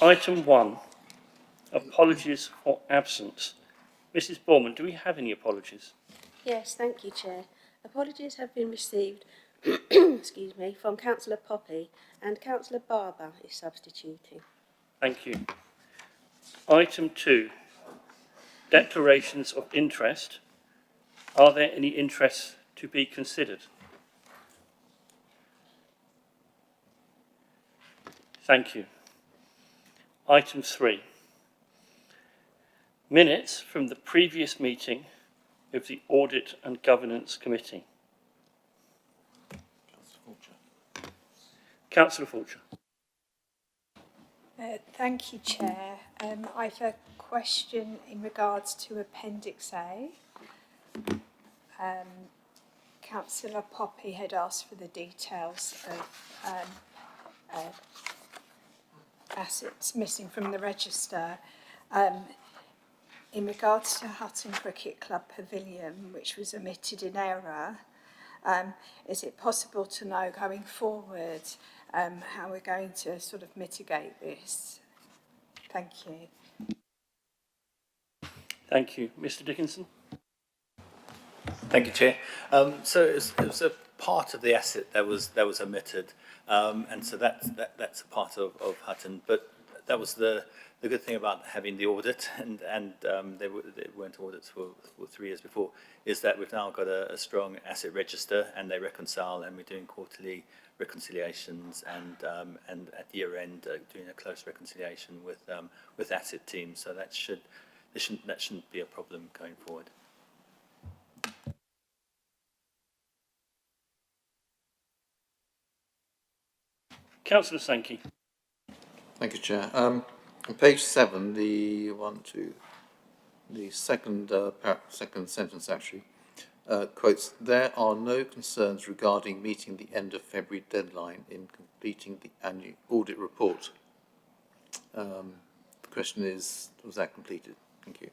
Item 1, apologies for absence. Mrs. Borman, do we have any apologies? Yes, thank you, Chair. Apologies have been received excuse me, from Councillor Poppy, and Councillor Barber is substituting. Thank you. Item 2, declarations of interest. Are there any interests to be considered? Thank you. Item 3, minutes from the previous meeting of the Audit and Governance Committee. Councillor Fulcher. Thank you, Chair. I have a question in regards to Appendix A. Councillor Poppy had asked for the details of assets missing from the register. In regards to Hutton Cricket Club Pavilion, which was omitted in error, is it possible to know going forward how we're going to sort of mitigate this? Thank you. Thank you. Mr. Dickinson. Thank you, Chair. So it was a part of the asset that was omitted, and so that's a part of Hutton. But that was the good thing about having the audit, and they weren't audits for 3 years before, is that we've now got a strong asset register, and they reconcile, and we're doing quarterly reconciliations, and at year end doing a close reconciliation with asset teams. So that shouldn't be a problem going forward. Councillor Sankey. Thank you, Chair. On page 7, the second sentence actually quotes, "There are no concerns regarding meeting the end of February deadline in completing the annual audit report." The question is, was that completed? Thank you.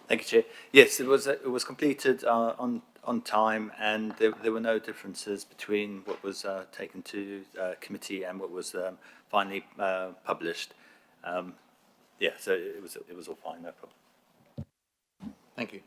Thank you, Chair. Yes, it was completed on time, and there were no differences between what was taken to committee and what was finally published. Yeah, so it was all fine, no problem. Thank you.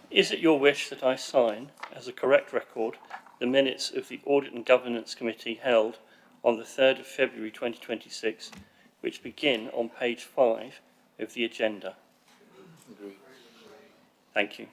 Is it your wish that I sign, as a correct record, the minutes of the Audit and Governance Committee held on the 3rd of February 2026, which begin on page 5 of the agenda? Agree. Thank you.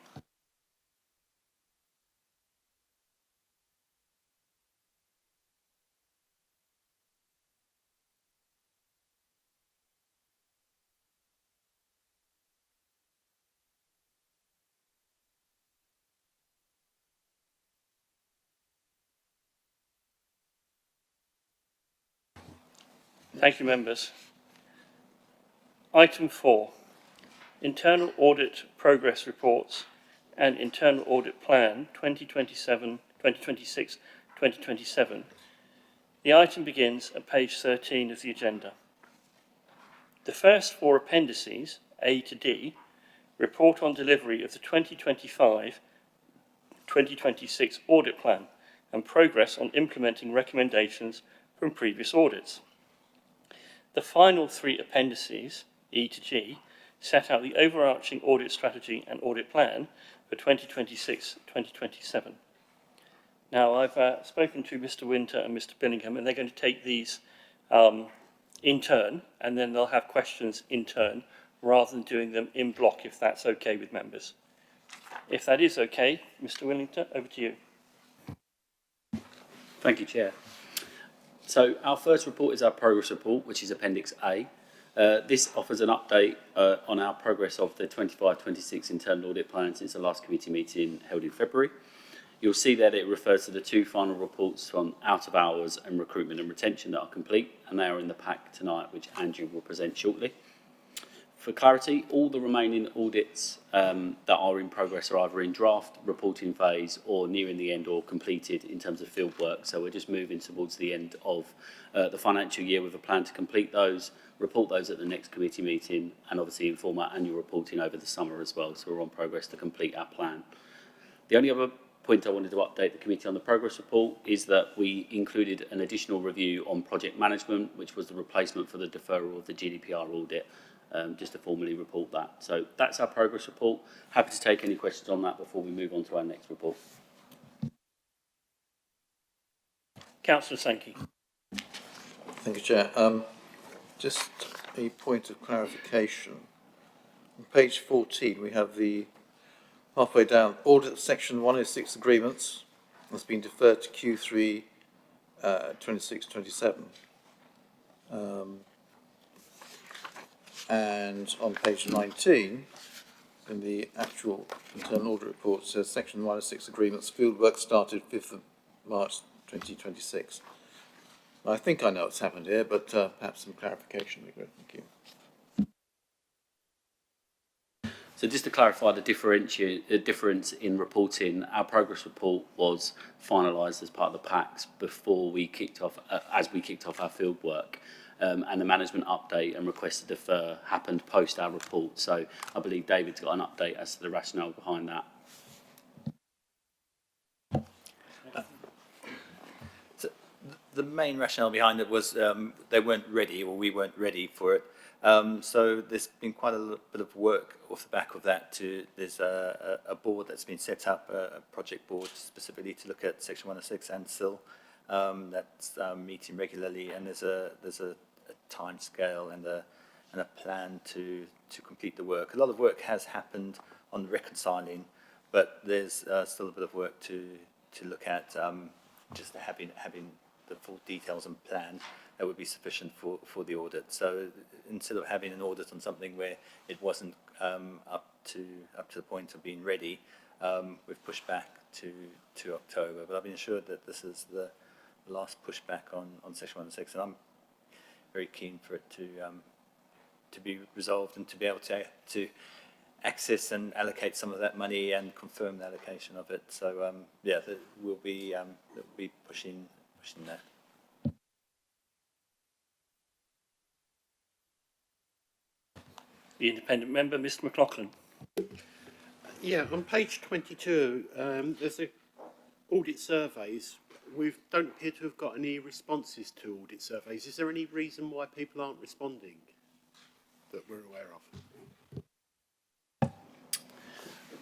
Thank you, members. Item 4, internal audit progress reports and internal audit plan 2026-2027. The item begins at page 13 of the agenda. The first 4 appendices, A to D, report on delivery of the 2025-2026 audit plan and progress on implementing recommendations from previous audits. The final 3 appendices, E to G, set out the overarching audit strategy and audit plan for 2026-2027. Now, I've spoken to Mr. Winter and Mr. Billingham, and they're going to take these in turn, and then they'll have questions in turn, rather than doing them in block, if that's okay with members. If that is okay, Mr. Willington, over to you. Thank you, Chair. So our first report is our progress report, which is Appendix A. This offers an update on our progress of the 25-26 internal audit plan since the last committee meeting held in February. You'll see that it refers to the 2 final reports on out of hours and recruitment and retention that are complete, and they are in the pack tonight, which Andrew will present shortly. For clarity, all the remaining audits that are in progress are either in draft reporting phase or nearing the end or completed in terms of field work. So we're just moving towards the end of the financial year with a plan to complete those, report those at the next committee meeting, and obviously inform our annual reporting over the summer as well. So we're on progress to complete our plan. The only other point I wanted to update the committee on the progress report is that we included an additional review on project management, which was the replacement for the deferral of the GDPR audit, just to formally report that. So that's our progress report. Happy to take any questions on that before we move on to our next report. Councillor Sankey. Thank you, Chair. Just a point of clarification. On page 14, we have the halfway down, audit section 106 agreements has been deferred to Q3 26-27. And on page 19, in the actual internal audit report, says section 106 agreements, field work started 5th of March 2026. I think I know what's happened here, but perhaps some clarification would be great. Thank you. So just to clarify the difference in reporting, our progress report was finalised as part of the packs before we kicked off, as we kicked off our field work. And the management update and request to defer happened post our report. So I believe David's got an update as to the rationale behind that. So the main rationale behind it was they weren't ready, or we weren't ready for it. So there's been quite a bit of work off the back of that. There's a board that's been set up, a project board specifically to look at Section 106 and SIL, that's meeting regularly, and there's a time scale and a plan to complete the work. A lot of work has happened on the reconciling, but there's still a bit of work to look at. Just having the full details and plan that would be sufficient for the audit. So instead of having an audit on something where it wasn't up to the point of being ready, we've pushed back to October. But I've been assured that this is the last pushback on Section 106, and I'm very keen for it to be resolved and to be able to access and allocate some of that money and confirm the allocation of it. So yeah, we'll be pushing that. The independent member, Mr. McLaughlin. Yeah, on page 22, there's a audit surveys. We don't appear to have got any responses to audit surveys. Is there any reason why people aren't responding that we're aware of?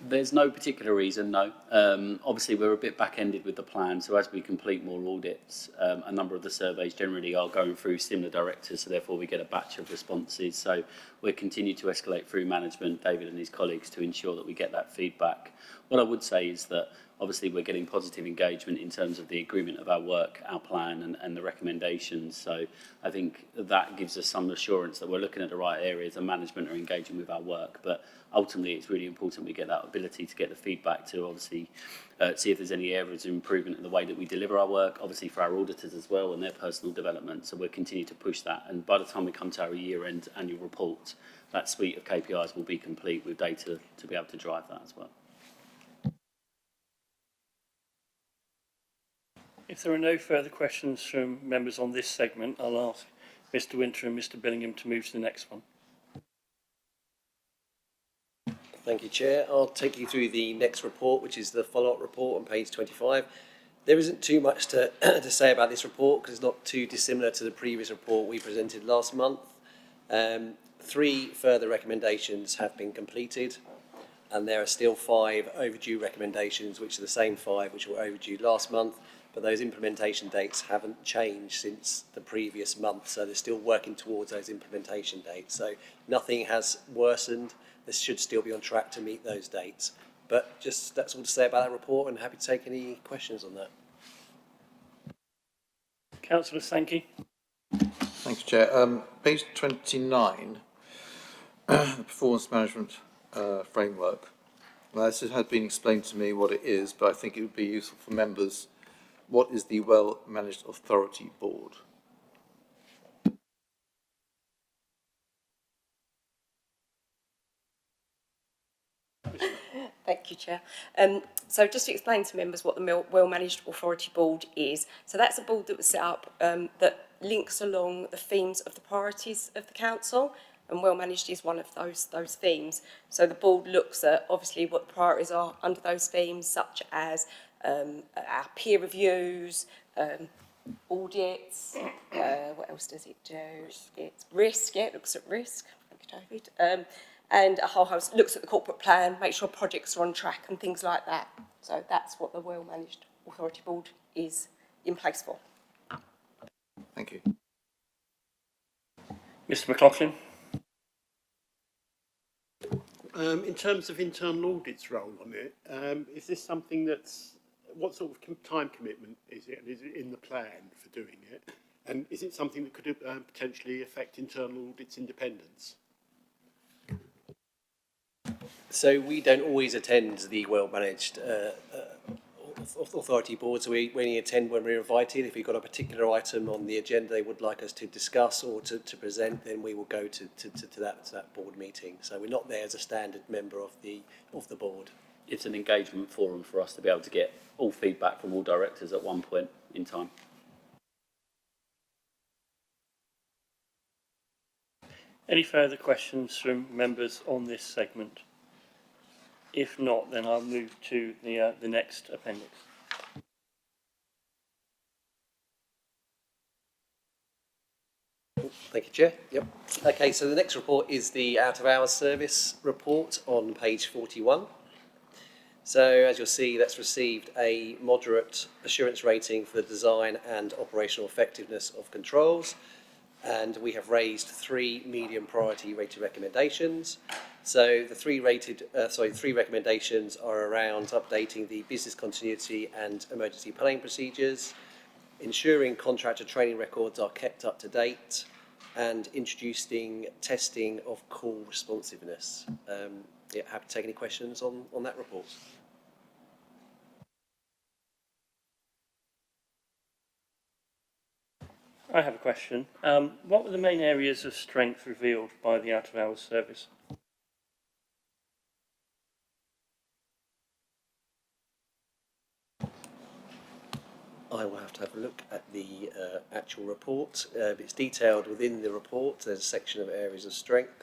There's no particular reason, no. Obviously, we're a bit back-ended with the plan, so as we complete more audits, a number of the surveys generally are going through similar directors, so therefore we get a batch of responses. So we'll continue to escalate through management, David and his colleagues, to ensure that we get that feedback. What I would say is that obviously we're getting positive engagement in terms of the agreement of our work, our plan and the recommendations. So I think that gives us some assurance that we're looking at the right areas and management are engaging with our work. But ultimately, it's really important we get that ability to get the feedback to obviously see if there's any areas of improvement in the way that we deliver our work, obviously for our auditors as well and their personal development. So we'll continue to push that. And by the time we come to our year-end annual report, that suite of KPIs will be complete with data to be able to drive that as well. If there are no further questions from members on this segment, I'll ask Mr. Winter and Mr. Billingham to move to the next one. Thank you, Chair. I'll take you through the next report, which is the follow-up report on page 25. There isn't too much to say about this report because it's not too dissimilar to the previous report we presented last month. 3 further recommendations have been completed, and there are still 5 overdue recommendations, which are the same 5 which were overdue last month, but those implementation dates haven't changed since the previous month, so they're still working towards those implementation dates. So nothing has worsened. This should still be on track to meet those dates. But just that's all to say about that report, and happy to take any questions on that. Councillor Sankey. Thanks, Chair. Page 29, the performance management framework. Now, this has been explained to me what it is, but I think it would be useful for members. What is the Well-Managed Authority Board? Thank you, Chair. So just to explain to members what the Well-Managed Authority Board is. So that's a board that was set up that links along the themes of the priorities of the Council, and well-managed is one of those themes. So the board looks at obviously what the priorities are under those themes, such as our peer reviews, audits. What else does it do? It's risk. Yeah, it looks at risk. Thank you, David. And a whole host looks at the corporate plan, make sure projects are on track and things like that. So that's what the Well Managed Authority Board is in place for. Thank you. Mr McLaughlin. In terms of internal audit's role on it, is this something that's, what sort of time commitment is it? And is it in the plan for doing it? And is it something that could potentially affect internal audit's independence? So we don't always attend the well-managed authority board, so we only attend when we're invited. If we've got a particular item on the agenda they would like us to discuss or to present, then we will go to that board meeting. So we're not there as a standard member of the board. It's an engagement forum for us to be able to get all feedback from all directors at one point in time. Any further questions from members on this segment? If not, then I'll move to the next appendix. Thank you, Chair. Yep. Okay, so the next report is the out-of-hours service report on page 41. So as you'll see, that's received a moderate assurance rating for the design and operational effectiveness of controls. And we have raised 3 medium priority rated recommendations. So the three recommendations are around updating the business continuity and emergency planning procedures, ensuring contractor training records are kept up to date, and introducing testing of call responsiveness. Yeah, happy to take any questions on that report. I have a question. What were the main areas of strength revealed by the out-of-hours service? I will have to have a look at the actual report. It's detailed within the report. There's a section of areas of strength.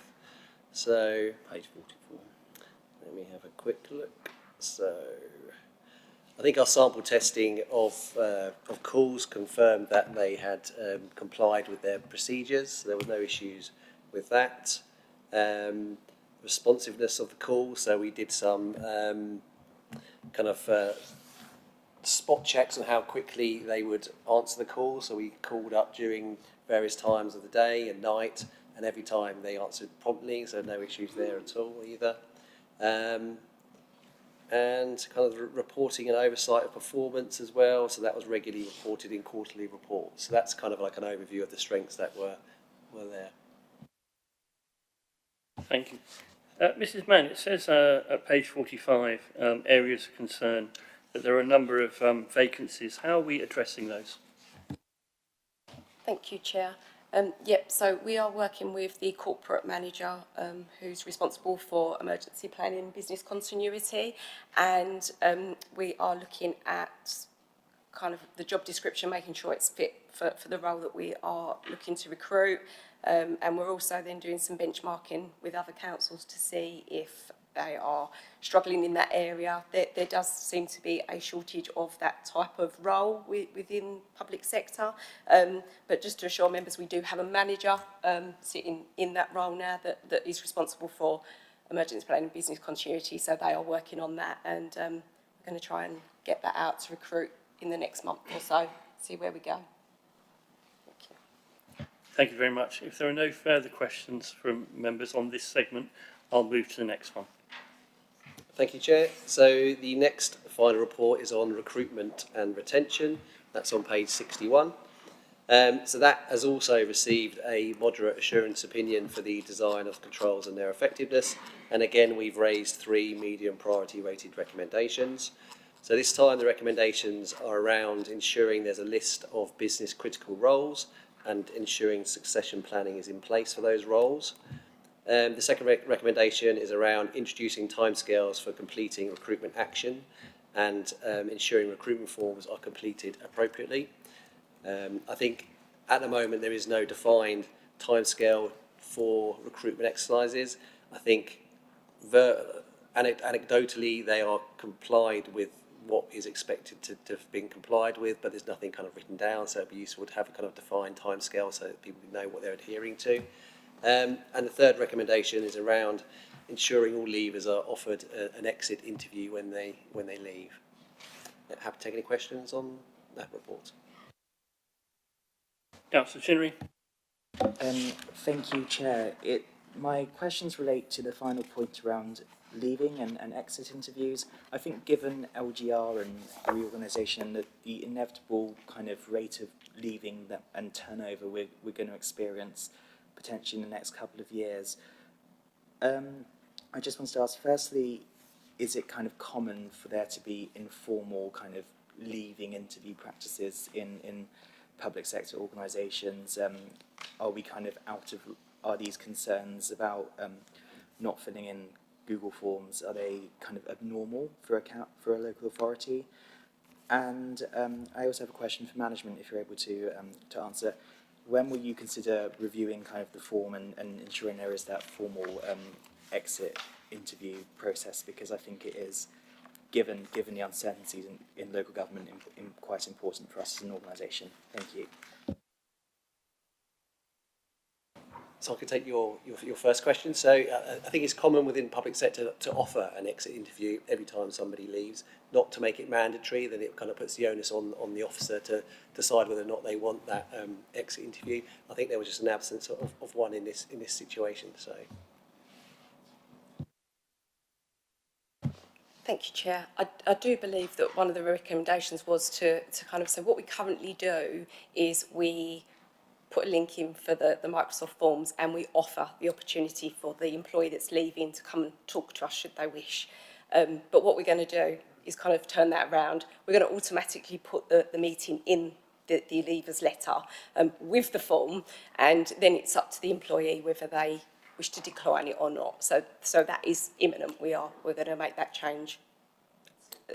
So, Page 44. let me have a quick look. So, I think our sample testing of calls confirmed that they had complied with their procedures. There were no issues with that. Responsiveness of the call. So we did some kind of spot checks on how quickly they would answer the call. So we called up during various times of the day and night, and every time they answered promptly, so no issues there at all either. And kind of reporting and oversight of performance as well, so that was regularly reported in quarterly reports. So that's kind of like an overview of the strengths that were there. Thank you. Mrs. Mann, it says at page 45, areas of concern, that there are a number of vacancies. How are we addressing those? Thank you, Chair. So we are working with the corporate manager who's responsible for emergency planning and business continuity, and we are looking at kind of the job description, making sure it's fit for the role that we are looking to recruit, and we're also then doing some benchmarking with other councils to see if they are struggling in that area. There does seem to be a shortage of that type of role within public sector. But just to assure members, we do have a manager sitting in that role now that is responsible for emergency planning and business continuity. So they are working on that, and we're going to try and get that out to recruit in the next month or so, see where we go. Thank you. Thank you very much. If there are no further questions from members on this segment, I'll move to the next one. Thank you, Chair. So the next final report is on recruitment and retention. That's on page 61. So that has also received a moderate assurance opinion for the design of controls and their effectiveness. And again, we've raised 3 medium priority rated recommendations. So this time the recommendations are around ensuring there's a list of business critical roles and ensuring succession planning is in place for those roles. The second recommendation is around introducing timescales for completing recruitment action and ensuring recruitment forms are completed appropriately. I think at the moment there is no defined timescale for recruitment exercises. I think anecdotally they are complied with what is expected to have been complied with, but there's nothing kind of written down, so it'd be useful to have a kind of defined timescale so that people know what they're adhering to. And the third recommendation is around ensuring all leavers are offered an exit interview when they leave. Happy to take any questions on that report. Councillor Chinnery. Thank you, Chair. My questions relate to the final point around leaving and exit interviews. I think given LGR and reorganisation and the inevitable kind of rate of leaving and turnover we're going to experience potentially in the next couple of years, I just wanted to ask, firstly, is it kind of common for there to be informal kind of leaving interview practices in public sector organisations? Are these concerns about not filling in Google Forms, are they kind of abnormal for a local authority? And I also have a question for management, if you're able to answer. When will you consider reviewing kind of the form and ensuring there is that formal exit interview process? Because I think it is, given the uncertainties in local government, quite important for us as an organisation. Thank you. So I can take your first question. So I think it's common within public sector to offer an exit interview every time somebody leaves, not to make it mandatory. Then it kind of puts the onus on the officer to decide whether or not they want that exit interview. I think there was just an absence of one in this situation. So. Thank you, Chair. I do believe that one of the recommendations was to kind of say what we currently do is we put a link in for the Microsoft Forms and we offer the opportunity for the employee that's leaving to come and talk to us should they wish. But what we're going to do is kind of turn that around. We're going to automatically put the meeting in the leavers letter with the form, and then it's up to the employee whether they wish to decline it or not. So that is imminent. We're going to make that change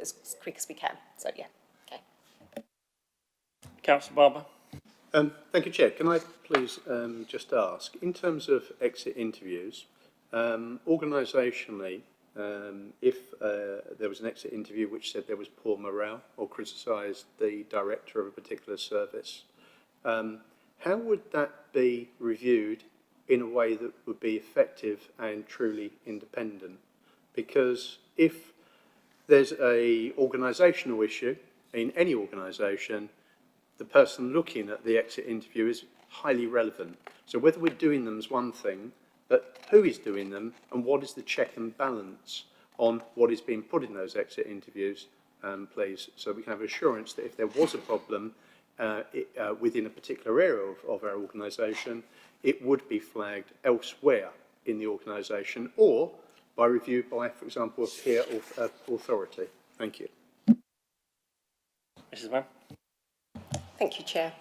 as quick as we can. So yeah, okay. Councillor Barber. Thank you, Chair. Can I please just ask, in terms of exit interviews, organisationally, if there was an exit interview which said there was poor morale or criticised the director of a particular service, how would that be reviewed in a way that would be effective and truly independent? Because if there's an organisational issue in any organisation, the person looking at the exit interview is highly relevant. So whether we're doing them is one thing, but who is doing them and what is the check and balance on what is being put in those exit interviews, please, so we can have assurance that if there was a problem within a particular area of our organisation, it would be flagged elsewhere in the organisation or by review by, for example, a peer authority. Thank you. Mrs. Mann. Thank you, Chair.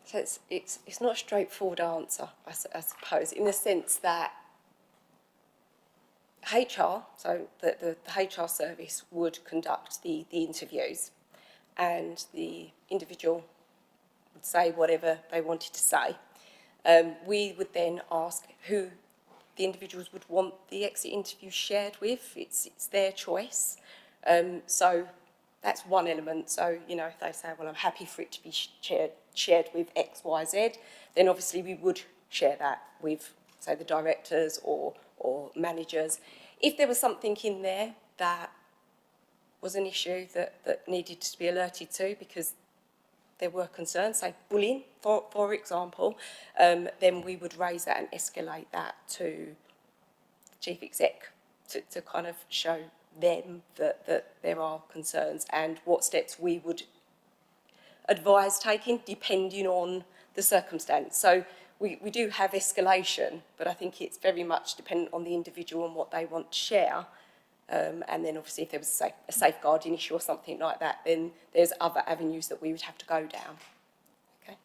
So it's not a straightforward answer, I suppose, in the sense that HR, so the HR service would conduct the interviews, and the individual would say whatever they wanted to say. We would then ask who the individuals would want the exit interview shared with. It's their choice. So that's one element. So, you know, if they say, well, I'm happy for it to be shared with X, Y, Z, then obviously we would share that with, say, the directors or managers. If there was something in there that was an issue that needed to be alerted to because there were concerns, say bullying, for example, then we would raise that and escalate that to the Chief Exec to kind of show them that there are concerns and what steps we would advise taking depending on the circumstance. So we do have escalation, but I think it's very much dependent on the individual and what they want to share. And then obviously if there was, say, a safeguarding issue or something like that, then there's other avenues that we would have to go down. Okay.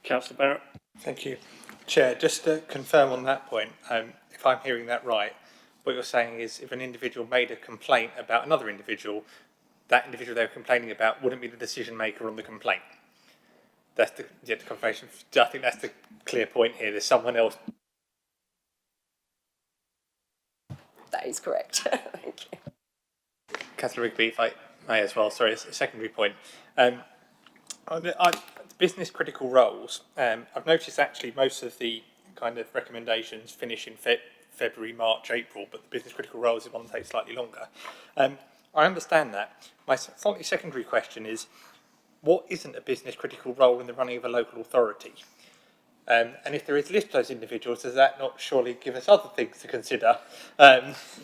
Councillor Barrett. Thank you. Chair, just to confirm on that point, if I'm hearing that right, what you're saying is if an individual made a complaint about another individual, that individual they were complaining about wouldn't be the decision maker on the complaint. That's the confirmation. I think that's the clear point here. There's someone else. That is correct. Thank you. Councillor Rigby, if I may as well, sorry, a secondary point. Business critical roles, I've noticed actually most of the kind of recommendations finish in February, March, April, but the business critical roles is one that takes slightly longer. I understand that. My slightly secondary question is, what isn't a business critical role in the running of a local authority? And if there is a list of those individuals, does that not surely give us other things to consider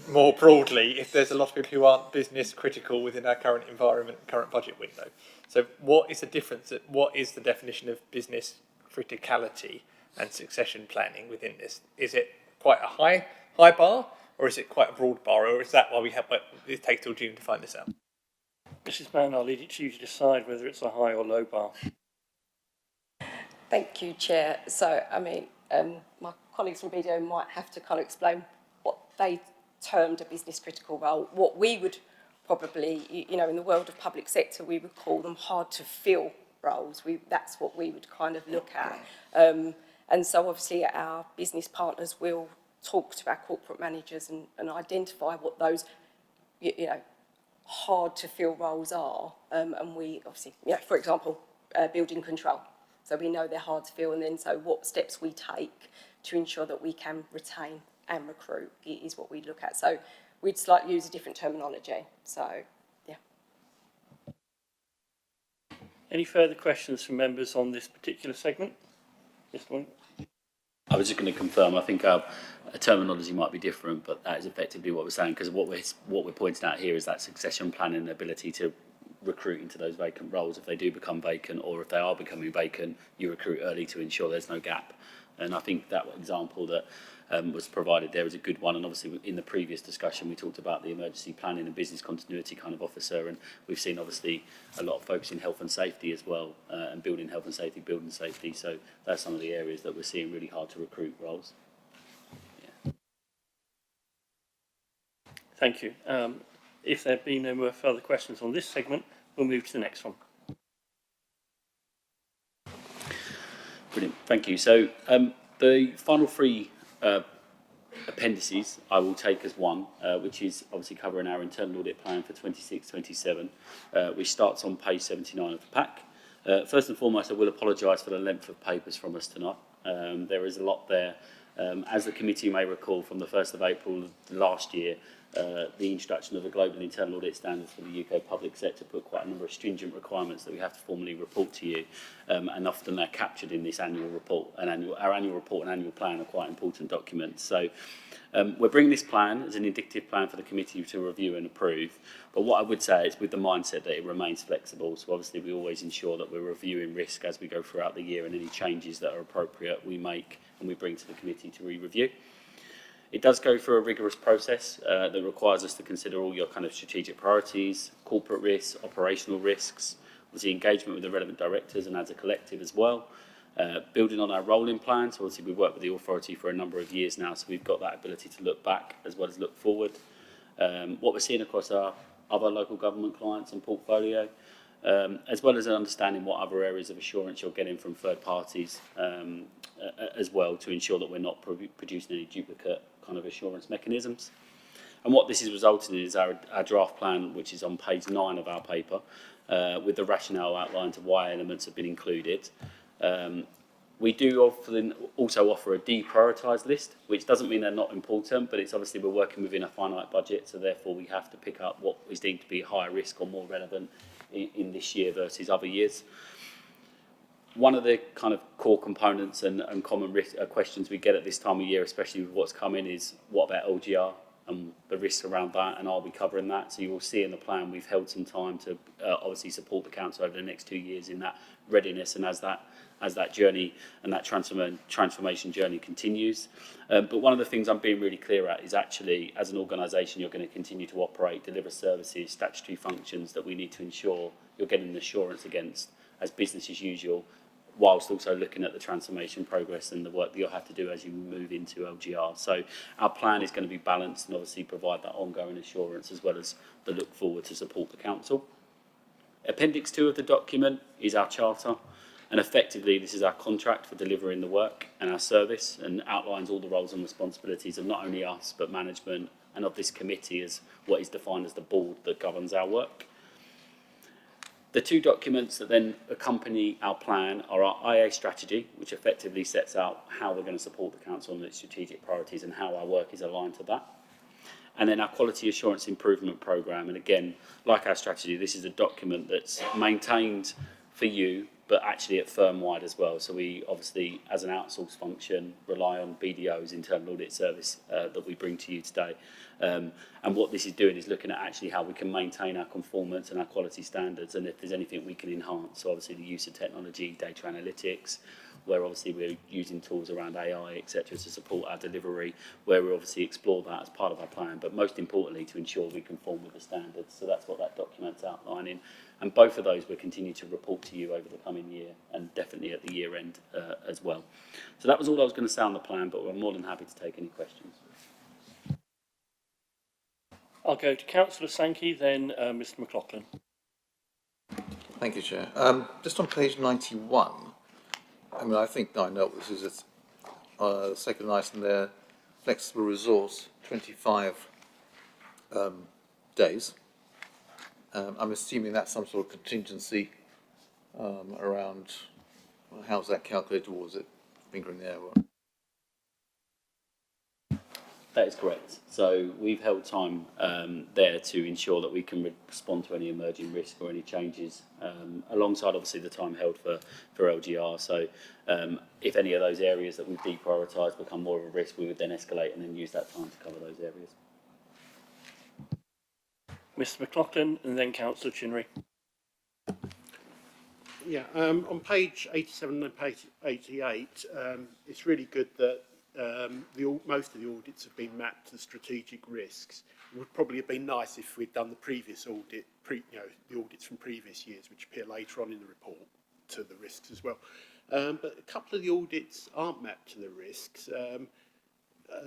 more broadly if there's a lot of people who aren't business critical within our current environment, current budget window? So what is the difference? What is the definition of business criticality and succession planning within this? Is it quite a high bar, or is it quite a broad bar, or is that why it takes till June to find this out? Mrs. Mann, I'll leave it to you to decide whether it's a high or low bar. Thank you, Chair. So, I mean, my colleagues from BDO might have to kind of explain what they termed a business critical role. What we would probably, you know, in the world of public sector, we would call them hard to fill roles. That's what we would kind of look at. And so obviously our business partners will talk to our corporate managers and identify what those, you know, hard to fill roles are. And we obviously, you know, for example, building control. So we know they're hard to fill, and then so what steps we take to ensure that we can retain and recruit is what we look at. So we'd slightly use a different terminology. So, yeah. Any further questions from members on this particular segment? Yes, one. I was just going to confirm, I think our terminology might be different, but that is effectively what we're saying, because what we're pointing out here is that succession planning and ability to recruit into those vacant roles. If they do become vacant, or if they are becoming vacant, you recruit early to ensure there's no gap. And I think that example that was provided there is a good one. And obviously in the previous discussion we talked about the emergency planning and business continuity kind of officer, and we've seen obviously a lot of focus in health and safety as well, and building health and safety, building safety. So that's some of the areas that we're seeing really hard to recruit roles. Yeah. Thank you. If there be no more further questions on this segment, we'll move to the next one. Brilliant, thank you. So the final three appendices I will take as one, which is obviously covering our internal audit plan for 26-27, which starts on page 79 of the pack. First and foremost, I will apologise for the length of papers from us tonight. There is a lot there. As the committee may recall, from the 1st of April last year, the introduction of the global internal audit standards for the UK public sector put quite a number of stringent requirements that we have to formally report to you, and often they're captured in this annual report. Our annual report and annual plan are quite important documents. So we're bringing this plan as an indicative plan for the committee to review and approve, but what I would say is with the mindset that it remains flexible. So obviously we always ensure that we're reviewing risk as we go throughout the year, and any changes that are appropriate we make and we bring to the committee to re-review. It does go through a rigorous process that requires us to consider all your kind of strategic priorities, corporate risks, operational risks, obviously engagement with the relevant directors and as a collective as well. Building on our rolling plan, so obviously we've worked with the authority for a number of years now, so we've got that ability to look back as well as look forward. What we're seeing across our other local government clients and portfolio, as well as understanding what other areas of assurance you're getting from third parties as well, to ensure that we're not producing any duplicate kind of assurance mechanisms. And what this is resulting in is our draft plan, which is on page 9 of our paper, with the rationale outlined to why elements have been included. We do often also offer a deprioritised list, which doesn't mean they're not important, but it's obviously we're working within a finite budget, so therefore we have to pick up what is deemed to be higher risk or more relevant in this year versus other years. One of the kind of core components and common risk, questions we get at this time of year, especially with what's coming, is what about LGR and the risks around that, and are we covering that? So you will see in the plan we've held some time to obviously support the council over the next 2 years in that readiness, and as that journey and that transformation journey continues. But one of the things I'm being really clear at is actually, as an organisation, you're going to continue to operate, deliver services, statutory functions that we need to ensure you're getting assurance against as business as usual, whilst also looking at the transformation progress and the work that you'll have to do as you move into LGR. So our plan is going to be balanced and obviously provide that ongoing assurance as well as the look forward to support the council. Appendix 2 of the document is our charter, and effectively this is our contract for delivering the work and our service, and outlines all the roles and responsibilities of not only us but management, and of this committee as what is defined as the board that governs our work. The two documents that then accompany our plan are our IA strategy, which effectively sets out how we're going to support the council on its strategic priorities and how our work is aligned to that. And then our quality assurance improvement programme. And again, like our strategy, this is a document that's maintained for you, but actually at firm-wide as well. So we obviously, as an outsourced function, rely on BDO's internal audit service that we bring to you today. And what this is doing is looking at actually how we can maintain our conformance and our quality standards, and if there's anything we can enhance. So obviously the use of technology, data analytics, where obviously we're using tools around AI, etc., to support our delivery, where we obviously explore that as part of our plan, but most importantly to ensure we conform with the standards. So that's what that document's outlining. And both of those we'll continue to report to you over the coming year, and definitely at the year end as well. So that was all I was going to say on the plan, but we're more than happy to take any questions. I'll go to Councillor Sankey, then Mr McLaughlin. Thank you, Chair. Just on page 91, I mean, I think I know what this is. It's second item there, flexible resource, 25 days. I'm assuming that's some sort of contingency around, well, how's that calculated, or was it finger in the air? That is correct. So we've held time there to ensure that we can respond to any emerging risk or any changes, alongside obviously the time held for LGR. So if any of those areas that we've deprioritised become more of a risk, we would then escalate and then use that time to cover those areas. Mr McLaughlin and then Councillor Chinnery. Yeah, on page 87 and page 88, it's really good that most of the audits have been mapped to strategic risks. It would probably have been nice if we'd done the previous audit, the audits from previous years, which appear later on in the report, to the risks as well. But a couple of the audits aren't mapped to the risks.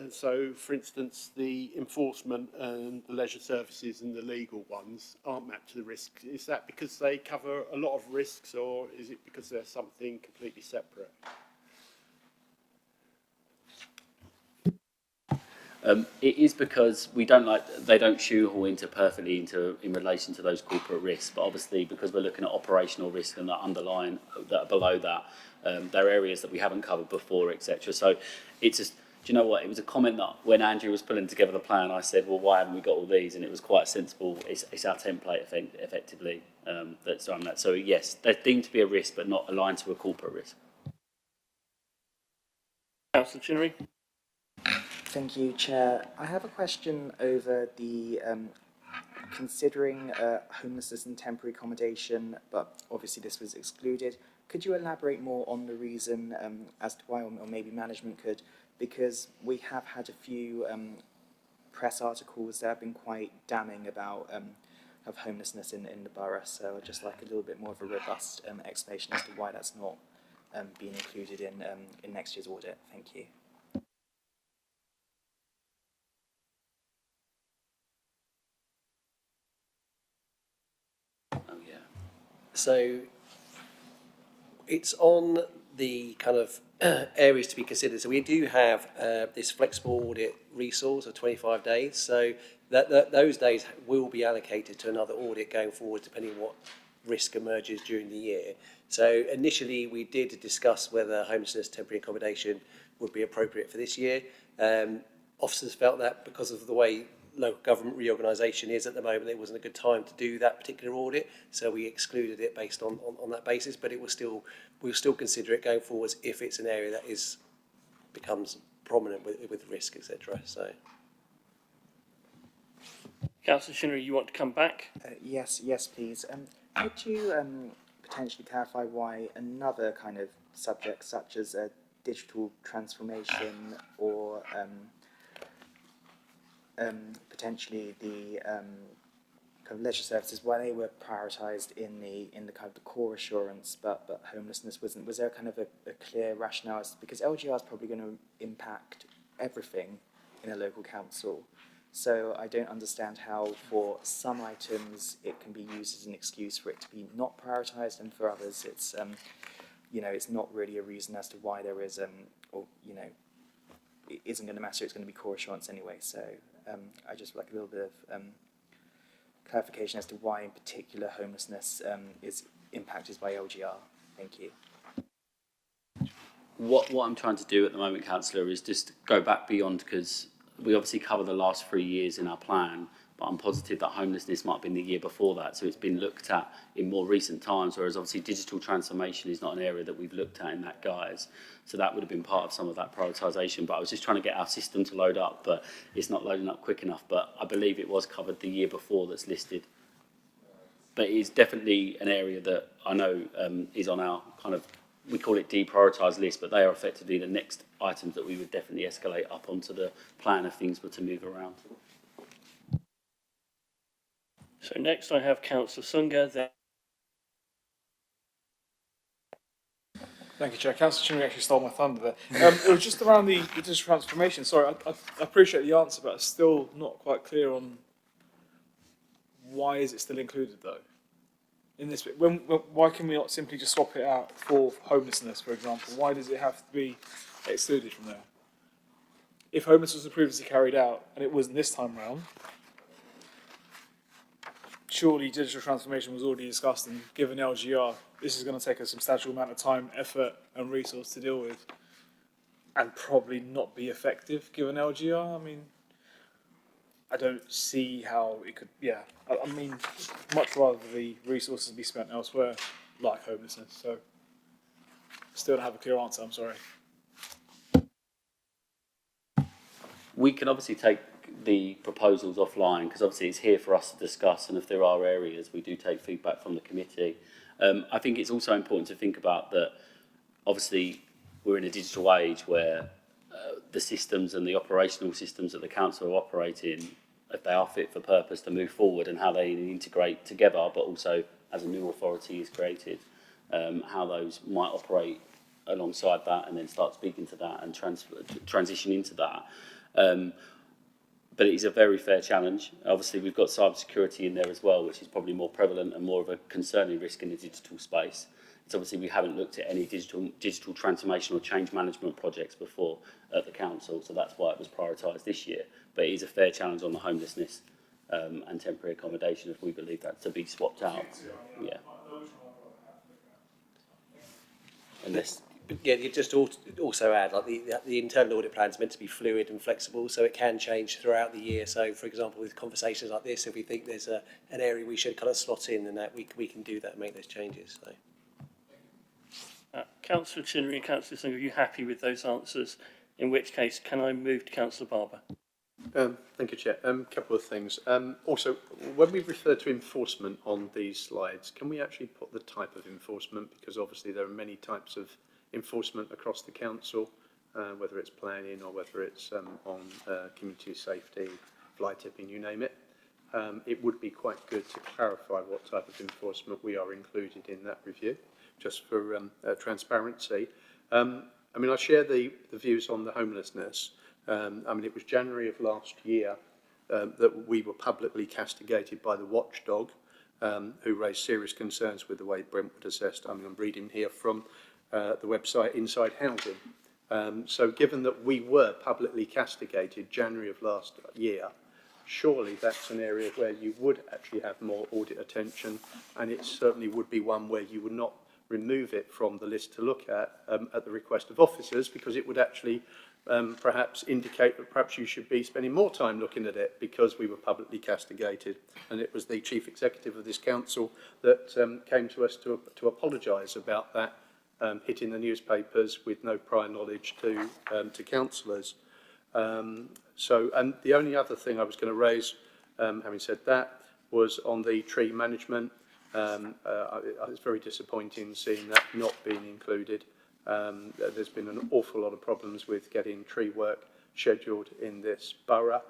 So, for instance, the enforcement and the leisure services and the legal ones aren't mapped to the risks. Is that because they cover a lot of risks, or is it because they're something completely separate? It is because they don't shoehorn perfectly in relation to those corporate risks, but obviously because we're looking at operational risk and that underlying, that are below that, there are areas that we haven't covered before, etc. So it's just, do you know what, it was a comment that when Andrew was pulling together the plan, I said, well, why haven't we got all these? And it was quite sensible. It's our template effectively that's on that. So yes, they're deemed to be a risk, but not aligned to a corporate risk. Councillor Chinnery. Thank you, Chair. I have a question over the considering homelessness and temporary accommodation, but obviously this was excluded. Could you elaborate more on the reason as to why, or maybe management could? Because we have had a few press articles that have been quite damning about of homelessness in the borough, so I'd just like a little bit more of a robust explanation as to why that's not being included in next year's audit. Thank you. So it's on the kind of areas to be considered. So we do have this flexible audit resource of 25 days. So those days will be allocated to another audit going forward, depending on what risk emerges during the year. So initially we did discuss whether homelessness temporary accommodation would be appropriate for this year. Officers felt that because of the way local government reorganisation is at the moment, it wasn't a good time to do that particular audit, so we excluded it based on that basis. But we'll still consider it going forwards if it's an area that becomes prominent with risk, etc. So, Councillor Chinnery, you want to come back? Yes, please. Could you potentially clarify why another kind of subject such as digital transformation or potentially the kind of leisure services, why they were prioritised in the kind of the core assurance, but homelessness wasn't? Was there kind of a clear rationale? Because LGR is probably going to impact everything in a local council, so I don't understand how for some items it can be used as an excuse for it to be not prioritised, and for others it's it's not really a reason as to why there is it isn't going to matter, it's going to be core assurance anyway. So I just like a little bit of clarification as to why in particular homelessness is impacted by LGR. Thank you. What I'm trying to do at the moment, Councillor, is just go back beyond, because we obviously cover the last 3 years in our plan, but I'm positive that homelessness might have been the year before that, so it's been looked at in more recent times, whereas obviously digital transformation is not an area that we've looked at in that guise. So that would have been part of some of that prioritisation, but I was just trying to get our system to load up, but it's not loading up quick enough. But I believe it was covered the year before that's listed. But it is definitely an area that I know is on our kind of, we call it deprioritised list, but they are effectively the next items that we would definitely escalate up onto the plan if things were to move around. So next I have Councillor Sunga, then Thank you, Chair. Councillor Chinnery actually stole my thunder there. It was just around the digital transformation. Sorry, I appreciate the answer, but I'm still not quite clear on why is it still included, though? In this bit, why can we not simply just swap it out for homelessness, for example? Why does it have to be excluded from there? If homelessness was previously carried out and it wasn't this time round, surely digital transformation was already discussed, and given LGR, this is going to take a substantial amount of time, effort and resource to deal with, and probably not be effective given LGR. I mean, I don't see how it could, I mean, much rather the resources be spent elsewhere, like homelessness, so still don't have a clear answer, I'm sorry. We can obviously take the proposals offline, because obviously it's here for us to discuss, and if there are areas, we do take feedback from the committee. I think it's also important to think about that obviously we're in a digital age where the systems and the operational systems that the council are operating, if they are fit for purpose to move forward, and how they integrate together, but also as a new authority is created, how those might operate alongside that and then start speaking to that and transition into that. But it is a very fair challenge. Obviously, we've got cybersecurity in there as well, which is probably more prevalent and more of a concerning risk in the digital space. It's obviously we haven't looked at any digital transformation or change management projects before at the council, so that's why it was prioritised this year. But it is a fair challenge on the homelessness and temporary accommodation if we believe that to be swapped out. Yeah. Unless. Yeah, you just also add, like the internal audit plan is meant to be fluid and flexible, so it can change throughout the year. So, for example, with conversations like this, if we think there's an area we should kind of slot in, then that we can do that and make those changes. So. Councillor Chinnery and Councillor Singh, are you happy with those answers? In which case, can I move to Councillor Barber? Thank you, Chair. Couple of things. Also, when we refer to enforcement on these slides, can we actually put the type of enforcement? Because obviously there are many types of enforcement across the council, whether it's planning or whether it's on community safety, fly tipping, you name it. It would be quite good to clarify what type of enforcement we are included in that review, just for transparency. I mean, I share the views on the homelessness. I mean, it was January of last year that we were publicly castigated by the watchdog, who raised serious concerns with the way Brentwood assessed. I mean, I'm reading here from the website Inside Housing. So given that we were publicly castigated January of last year, surely that's an area where you would actually have more audit attention, and it certainly would be one where you would not remove it from the list to look at the request of officers, because it would actually perhaps indicate that perhaps you should be spending more time looking at it because we were publicly castigated. And it was the chief executive of this council that came to us to apologise about that hitting the newspapers with no prior knowledge to councillors. And the only other thing I was going to raise, having said that, was on the tree management. It's very disappointing seeing that not being included. There's been an awful lot of problems with getting tree work scheduled in this borough.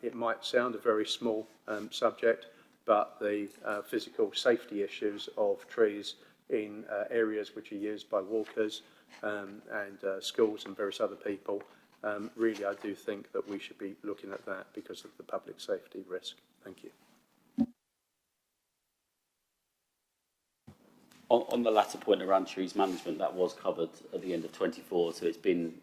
It might sound a very small subject, but the physical safety issues of trees in areas which are used by walkers and schools and various other people, really I do think that we should be looking at that because of the public safety risk. Thank you. On the latter point around trees management, that was covered at the end of 24, so it's been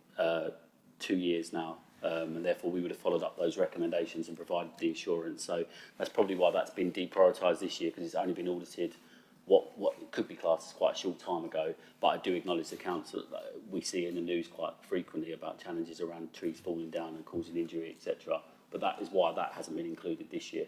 2 years now. And therefore we would have followed up those recommendations and provided the assurance. So that's probably why that's been deprioritised this year, because it's only been audited what could be classed as quite a short time ago. But I do acknowledge the council that we see in the news quite frequently about challenges around trees falling down and causing injury, etc. But that is why that hasn't been included this year.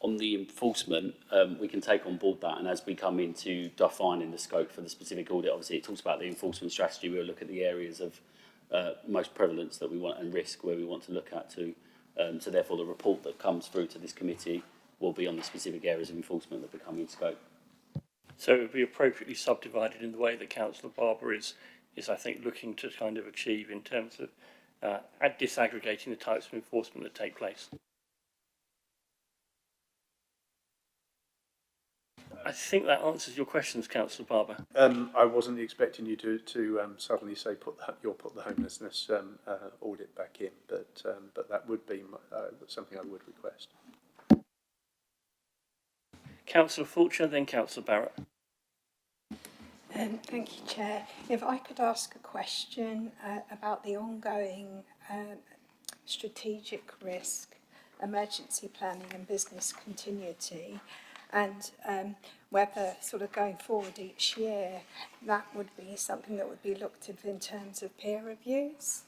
On the enforcement, we can take on board that, and as we come into defining the scope for the specific audit, obviously it talks about the enforcement strategy. We'll look at the areas of most prevalence that we want and risk where we want to look at to. So therefore the report that comes through to this committee will be on the specific areas of enforcement that become in scope. So it would be appropriately subdivided in the way that Councillor Barber is I think looking to kind of achieve in terms of disaggregating the types of enforcement that take place. I think that answers your questions, Councillor Barber. I wasn't expecting you to suddenly say you'll put the homelessness audit back in, but that would be something I would request. Councillor Fulcher, then Councillor Barrett. Thank you, Chair. If I could ask a question about the ongoing strategic risk, emergency planning and business continuity, and whether sort of going forward each year that would be something that would be looked at in terms of peer reviews.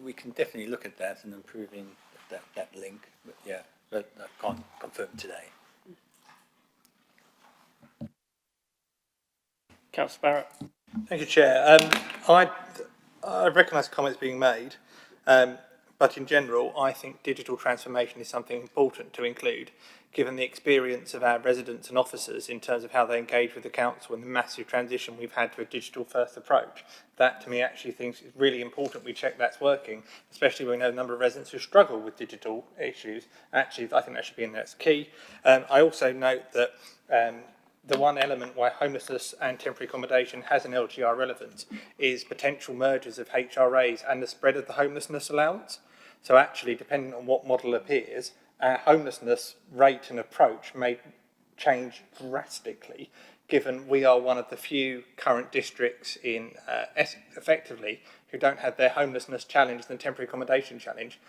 We can definitely look at that and improving that link, but yeah, but I can't confirm today. Councillor Barrett. Thank you, Chair. I recognise the comments being made, but in general, I think digital transformation is something important to include, given the experience of our residents and officers in terms of how they engage with the council and the massive transition we've had to a digital-first approach. That, to me, actually thinks it's really important we check that's working, especially when we know a number of residents who struggle with digital issues. Actually, I think that should be in there as key. I also note that the one element why homelessness and temporary accommodation has an LGR relevance is potential mergers of HRAs and the spread of the homelessness allowance. So actually, depending on what model appears, our homelessness rate and approach may change drastically, given we are one of the few current districts in effectively who don't have their homelessness challenge and temporary accommodation challenge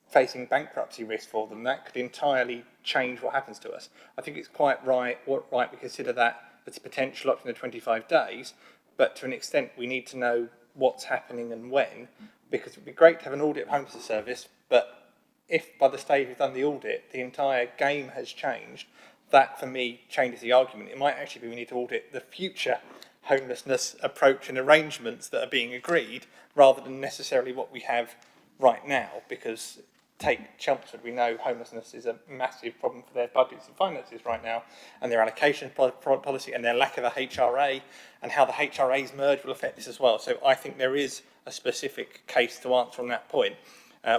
facing bankruptcy risk for them. That could entirely change what happens to us. I think it's quite right we consider that as a potential option of 25 days, but to an extent we need to know what's happening and when, because it would be great to have an audit of homelessness service, but if by the stage we've done the audit, the entire game has changed, that for me changes the argument. It might actually be we need to audit the future homelessness approach and arrangements that are being agreed, rather than necessarily what we have right now, because take Chelmsford, we know homelessness is a massive problem for their budgets and finances right now, and their allocation policy and their lack of a HRA, and how the HRAs merge will affect this as well. So I think there is a specific case to answer on that point,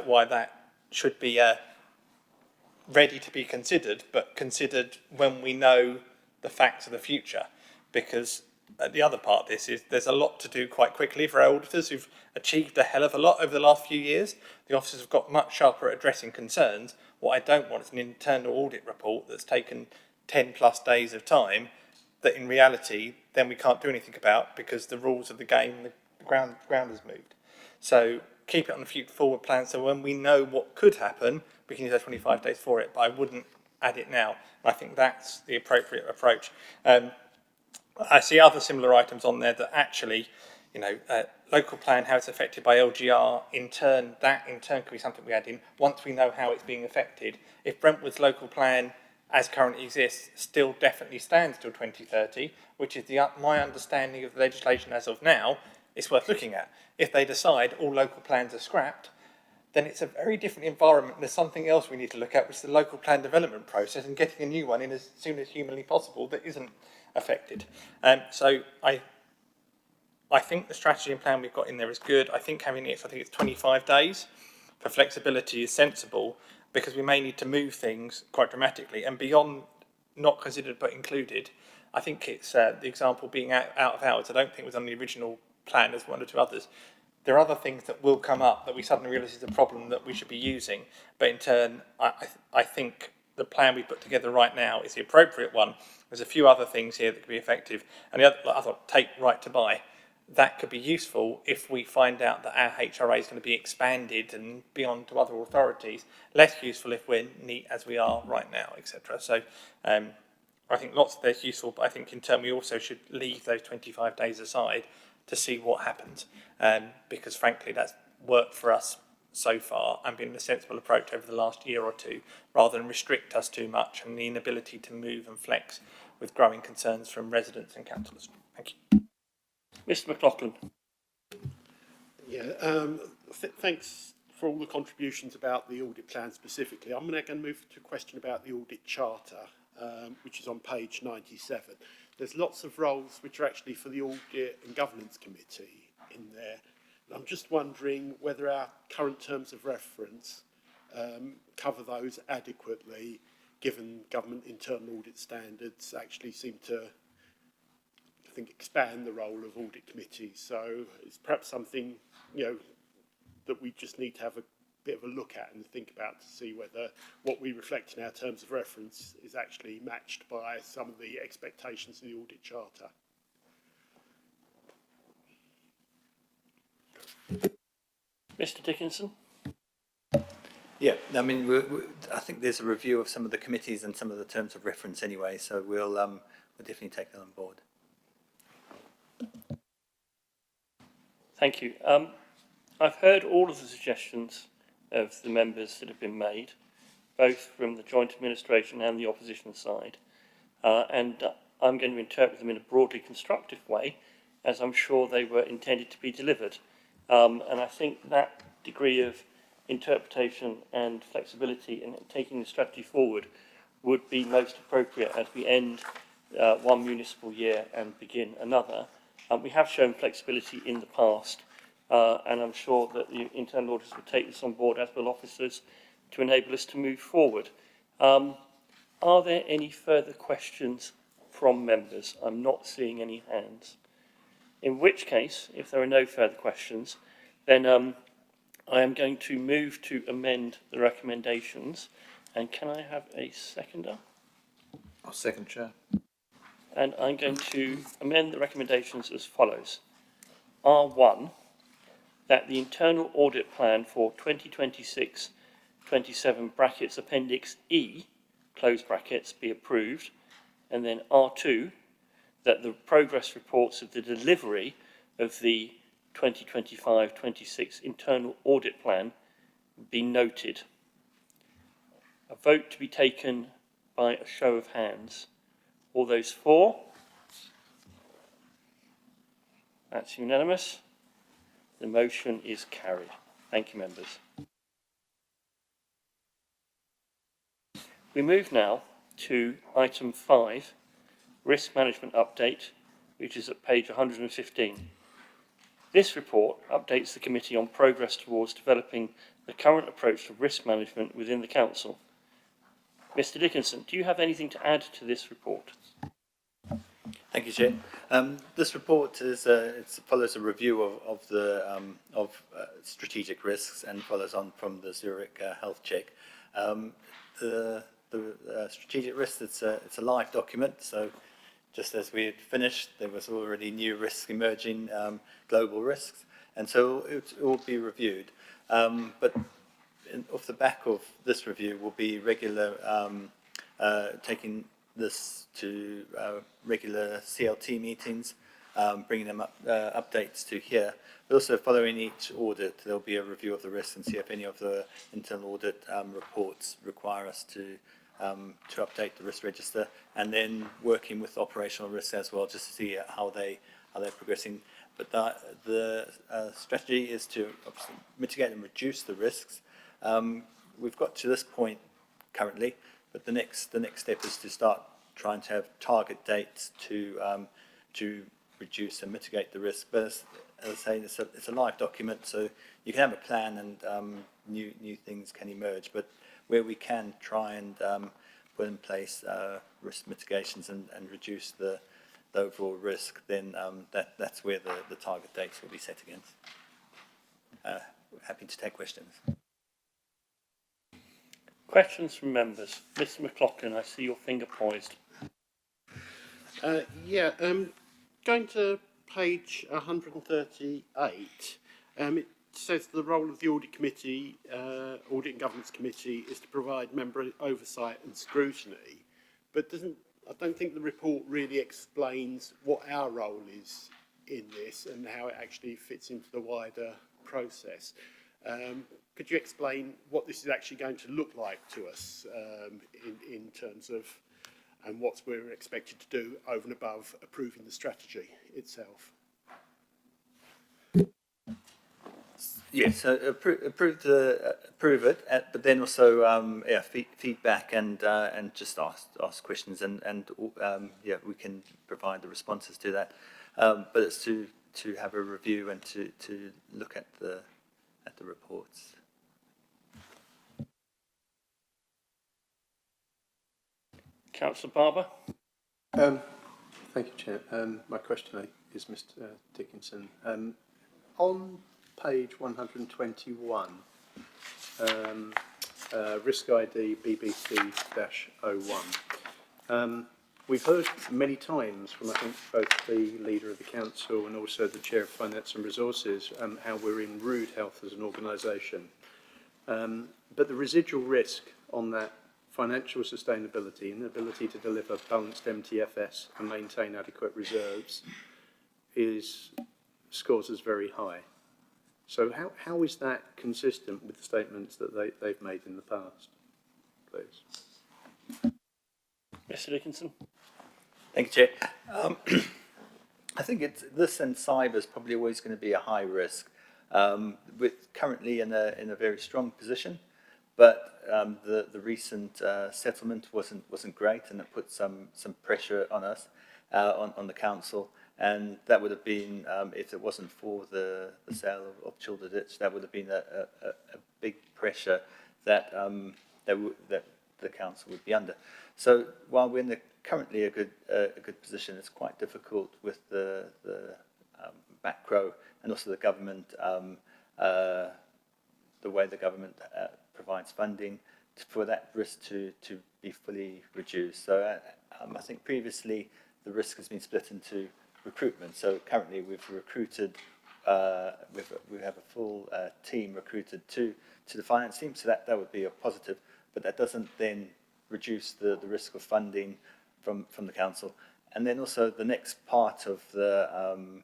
why that should be ready to be considered, but considered when we know the facts of the future. Because the other part of this is there's a lot to do quite quickly for our auditors who've achieved a hell of a lot over the last few years. The officers have got much sharper at addressing concerns. What I don't want is an internal audit report that's taken 10 plus days of time that in reality then we can't do anything about because the rules of the game, the ground has moved. So keep it on the forward plan, so when we know what could happen, we can use those 25 days for it, but I wouldn't add it now. I think that's the appropriate approach. I see other similar items on there that actually, local plan, how it's affected by LGR, that in turn could be something we add in once we know how it's being affected. If Brentwood's local plan, as currently exists, still definitely stands till 2030, which is my understanding of the legislation as of now, it's worth looking at. If they decide all local plans are scrapped, then it's a very different environment. There's something else we need to look at, which is the local plan development process and getting a new one in as soon as humanly possible that isn't affected. So I think the strategy and plan we've got in there is good. I think having it, I think it's 25 days for flexibility is sensible, because we may need to move things quite dramatically. And beyond not considered but included. I think it's the example being out of hours. I don't think it was on the original plan as one or two others. There are other things that will come up that we suddenly realise is a problem that we should be using. But in turn, I think the plan we put together right now is the appropriate one. There's a few other things here that could be effective. And the other, I thought, take right to buy. That could be useful if we find out that our HRA is going to be expanded and beyond to other authorities. Less useful if we're neat as we are right now, etc. So I think lots of that's useful, but I think in turn we also should leave those 25 days aside to see what happens, because frankly that's worked for us so far and been a sensible approach over the last year or two, rather than restrict us too much and the inability to move and flex with growing concerns from residents and councillors. Thank you. Mr McLaughlin. Yeah, thanks for all the contributions about the audit plan specifically. I'm now going to move to a question about the audit charter, which is on page 97. There's lots of roles which are actually for the Audit and Governance Committee in there. And I'm just wondering whether our current terms of reference cover those adequately, given government internal audit standards actually seem to, I think, expand the role of audit committees. So it's perhaps something, that we just need to have a bit of a look at and think about to see whether what we reflect in our terms of reference is actually matched by some of the expectations of the audit charter. Mr Dickinson. Yeah, I mean, I think there's a review of some of the committees and some of the terms of reference anyway, so we'll definitely take that on board. Thank you. I've heard all of the suggestions of the members that have been made, both from the joint administration and the opposition side, and I'm going to interpret them in a broadly constructive way, as I'm sure they were intended to be delivered. And I think that degree of interpretation and flexibility in taking the strategy forward would be most appropriate as we end one municipal year and begin another. We have shown flexibility in the past, and I'm sure that the internal auditors will take this on board, as will officers, to enable us to move forward. Are there any further questions from members? I'm not seeing any hands. In which case, if there are no further questions, then I am going to move to amend the recommendations. And can I have a seconder? I'll second, Chair. And I'm going to amend the recommendations as follows. R1, that the internal audit plan for 2026-27 brackets Appendix E, close brackets, be approved. And then R2, that the progress reports of the delivery of the 2025-26 internal audit plan be noted. A vote to be taken by a show of hands. All those for? That's unanimous. The motion is carried. Thank you, members. We move now to item 5, risk management update, which is at page 115. This report updates the committee on progress towards developing the current approach to risk management within the council. Mr Dickinson, do you have anything to add to this report? Thank you, Chair. This report is follows a review of the strategic risks and follows on from the Zurich health check. The strategic risks, it's a live document, so just as we had finished, there was already new risks emerging, global risks, and so it will be reviewed. But off the back of this review will be regular, taking this to regular CLT meetings, bringing them up, updates to here. But also following each audit, there'll be a review of the risks and see if any of the internal audit reports require us to update the risk register, and then working with operational risks as well, just to see how they're progressing. But the strategy is to mitigate and reduce the risks. We've got to this point currently, but the next step is to start trying to have target dates to reduce and mitigate the risk. But as I say, it's a live document, so you can have a plan and new things can emerge. But where we can try and put in place risk mitigations and reduce the overall risk, then that's where the target dates will be set against. Happy to take questions. Questions from members. Mr McLaughlin, I see your finger poised. Going to page 138, it says the role of the Audit Committee, Audit and Governance Committee, is to provide member oversight and scrutiny, but I don't think the report really explains what our role is in this and how it actually fits into the wider process. Could you explain what this is actually going to look like to us in terms of and what we're expected to do over and above approving the strategy itself? Yes, so approve it, but then also feedback and just ask questions and we can provide the responses to that. But it's to have a review and to look at the reports. Councillor Barber. Thank you, Chair. My question is Mr. Dickinson. On page 121, risk ID BBC-01. We've heard many times from, I think, both the Leader of the Council and also the Chair of Finance and Resources how we're in rude health as an organisation. But the residual risk on that financial sustainability and the ability to deliver balanced MTFS and maintain adequate reserves scores as very high. So how is that consistent with the statements that they've made in the past, please? Mr Dickinson. Thank you, Chair. I think this and cyber is probably always going to be a high risk. We're currently in a very strong position, but the recent settlement wasn't great, and it put some pressure on us, on the council. And that would have been, if it wasn't for the sale of Childerditch, that would have been a big pressure that the council would be under. So while we're in currently a good position, it's quite difficult with the back row and also the government, the way the government provides funding for that risk to be fully reduced. So I think previously the risk has been split into recruitment. So currently we've recruited, we have a full team recruited to the finance team, so that would be a positive, but that doesn't then reduce the risk of funding from the council. And then also the next part of the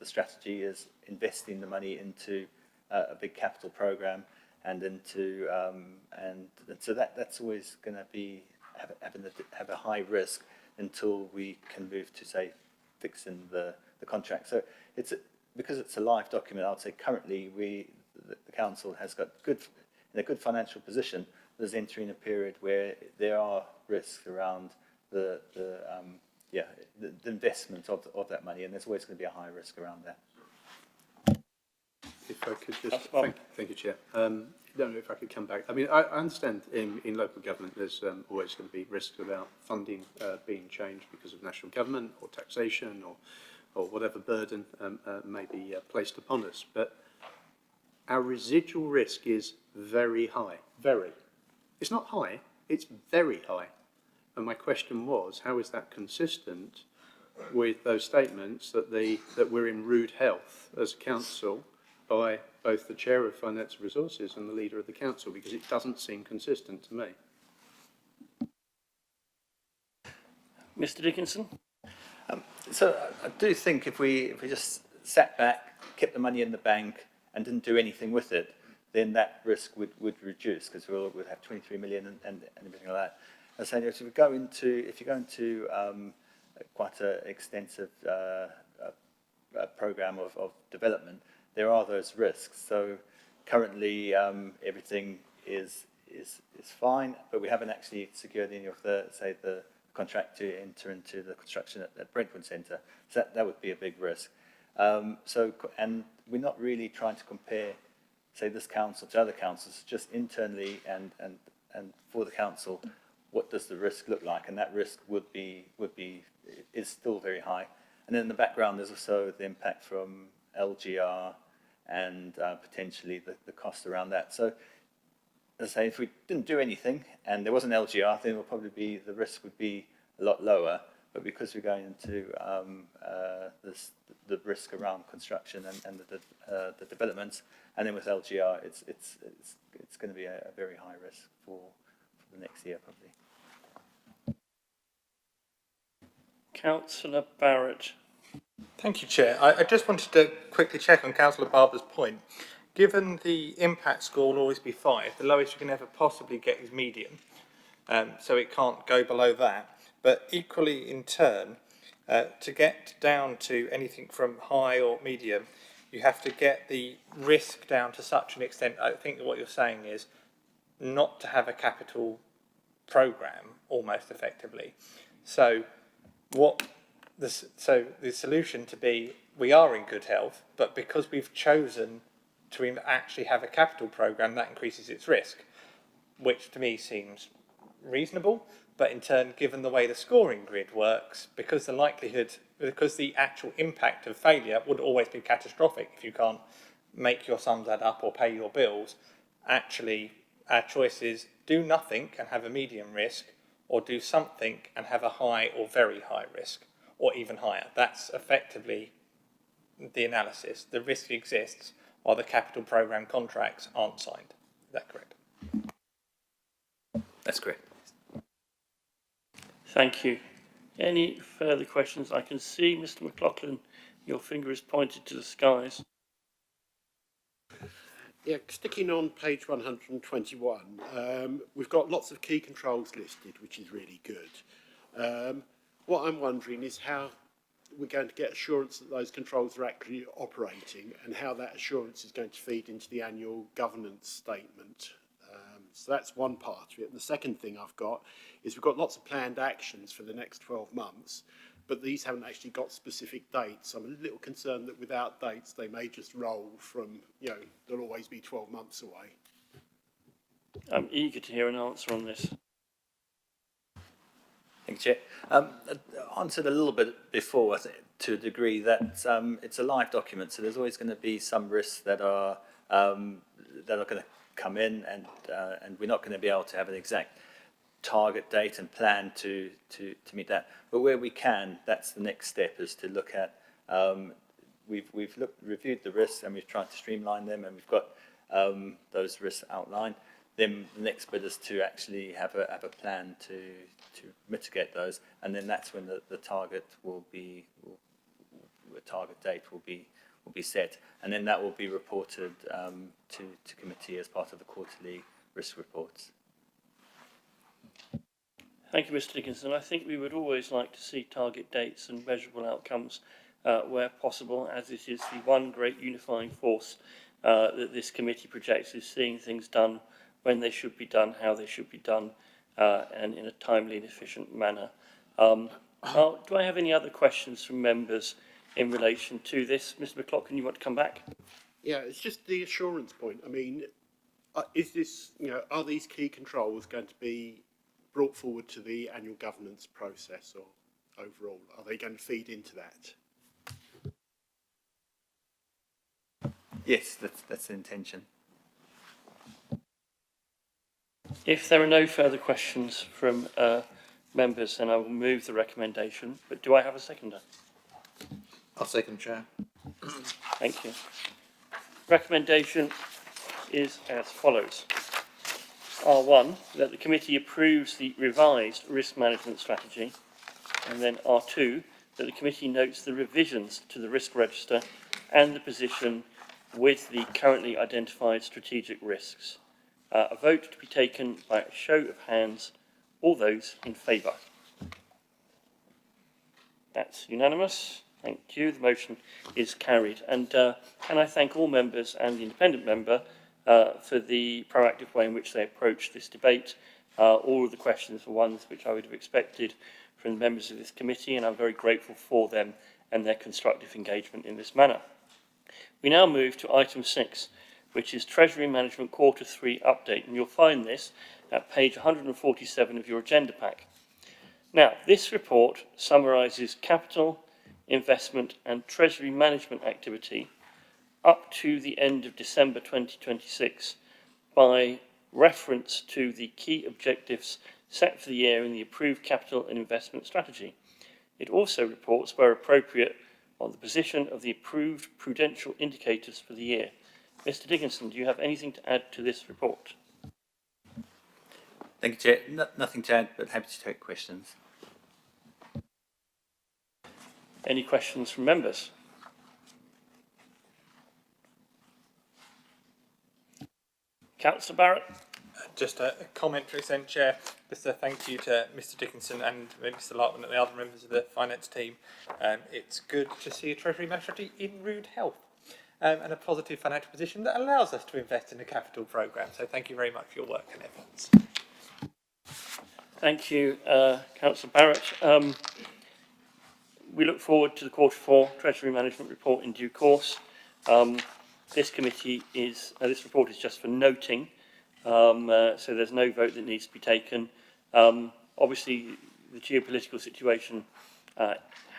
strategy is investing the money into a big capital program and into and so that's always going to be have a high risk until we can move to, say, fixing the contract. So because it's a live document, I would say currently the council has got in a good financial position. There's entering a period where there are risks around the investment of that money, and there's always going to be a high risk around that. If I could just thank you, Chair. If I could come back. I mean, I understand in local government there's always going to be risks about funding being changed because of national government or taxation or whatever burden may be placed upon us. But our residual risk is very high. Very. It's not high. It's very high. And my question was, how is that consistent with those statements that we're in rude health as a council by both the Chair of Finance and Resources and the Leader of the Council, because it doesn't seem consistent to me. Mr Dickinson. So I do think if we just sat back, kept the money in the bank and didn't do anything with it, then that risk would reduce, because we'd have 23 million and everything like that. And so if you go into quite an extensive program of development, there are those risks. So currently everything is fine, but we haven't actually secured any of the contract to enter into the construction at Brentwood Centre. So that would be a big risk. And we're not really trying to compare, say, this council to other councils, just internally and for the council, what does the risk look like, and that risk is still very high. And then in the background, there's also the impact from LGR and potentially the cost around that. So, as I say, if we didn't do anything and there wasn't LGR, then the risk would be a lot lower. But because we're going into the risk around construction and the developments, and then with LGR, it's going to be a very high risk for the next year probably. Councillor Barrett. Thank you, Chair. I just wanted to quickly check on Councillor Barber's point. Given the impact score will always be 5, the lowest you can ever possibly get is medium, so it can't go below that. But equally in turn, to get down to anything from high or medium, you have to get the risk down to such an extent. I think that what you're saying is not to have a capital programme, almost effectively. So the solution to be, we are in good health, but because we've chosen to actually have a capital programme, that increases its risk, which to me seems reasonable. But in turn, given the way the scoring grid works, because the actual impact of failure would always be catastrophic if you can't make your sums add up or pay your bills, actually our choice is do nothing and have a medium risk, or do something and have a high or very high risk, or even higher. That's effectively the analysis. The risk exists while the capital programme contracts aren't signed. Is that correct? That's correct. Thank you. Any further questions? I can see, Mr. McLaughlin, your finger is pointed to the skies. Yeah, sticking on page 121, we've got lots of key controls listed, which is really good. What I'm wondering is how we're going to get assurance that those controls are actually operating, and how that assurance is going to feed into the annual governance statement. So that's one part of it. And the second thing I've got is we've got lots of planned actions for the next 12 months, but these haven't actually got specific dates. I'm a little concerned that without dates, they may just roll from, they'll always be 12 months away. I'm eager to hear an answer on this. Thank you, Chair. Answered a little bit before, I think, to a degree, that it's a live document, so there's always going to be some risks that are going to come in, and we're not going to be able to have an exact target date and plan to meet that. But where we can, that's the next step, is to look at. We've reviewed the risks and we've tried to streamline them, and we've got those risks outlined. Then the next bit is to actually have a plan to mitigate those, and then that's when the target target date will be set, and then that will be reported to committee as part of the quarterly risk reports. Thank you, Mr. Dickinson. I think we would always like to see target dates and measurable outcomes where possible, as it is the one great unifying force that this committee projects, is seeing things done when they should be done, how they should be done, and in a timely and efficient manner. Do I have any other questions from members in relation to this? Mr. McLaughlin, you want to come back? Yeah, it's just the assurance point. I mean, is this, are these key controls going to be brought forward to the annual governance process, or overall, are they going to feed into that? Yes, that's the intention. If there are no further questions from members, then I will move the recommendation. But do I have a seconder? I'll second, Chair. Thank you. Recommendation is as follows. R1, that the committee approves the revised risk management strategy, and then R2, that the committee notes the revisions to the risk register and the position with the currently identified strategic risks. A vote to be taken by a show of hands. All those in favour? That's unanimous. Thank you. The motion is carried. And can I thank all members and the independent member for the proactive way in which they approached this debate. All of the questions were ones which I would have expected from the members of this committee, and I'm very grateful for them and their constructive engagement in this manner. We now move to item 6, which is Treasury Management Quarter 3 Update, and you'll find this at page 147 of your agenda pack. Now, this report summarises capital, investment and Treasury management activity up to the end of December 2026 by reference to the key objectives set for the year in the approved capital and investment strategy. It also reports, where appropriate, on the position of the approved prudential indicators for the year. Mr. Dickinson, do you have anything to add to this report? Thank you, Chair. Nothing to add, but happy to take questions. Any questions from members? Councillor Barrett. Just a commentary, then, Chair. Just a thank you to Mr. Dickinson and Mr. Larkman and the other members of the finance team. It's good to see a Treasury Majesty in rude health and a positive financial position that allows us to invest in a capital programme. So thank you very much for your work and efforts. Thank you, Councillor Barrett. We look forward to the Quarter 4 Treasury Management Report in due course. This report is just for noting, so there's no vote that needs to be taken. Obviously, the geopolitical situation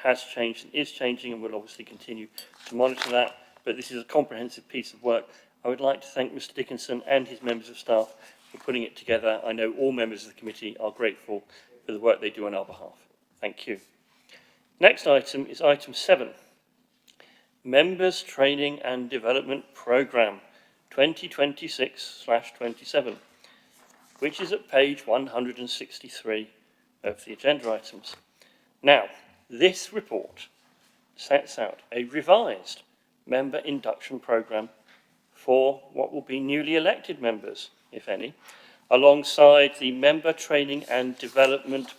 has changed and is changing, and we'll obviously continue to monitor that. But this is a comprehensive piece of work. I would like to thank Mr. Dickinson and his members of staff for putting it together. I know all members of the committee are grateful for the work they do on our behalf. Thank you. Next item is item 7. Members Training and Development Programme 2026/27, which is at page 163 of the agenda items. Now, this report sets out a revised member induction programme for what will be newly elected members, if any, alongside the Member Training and Development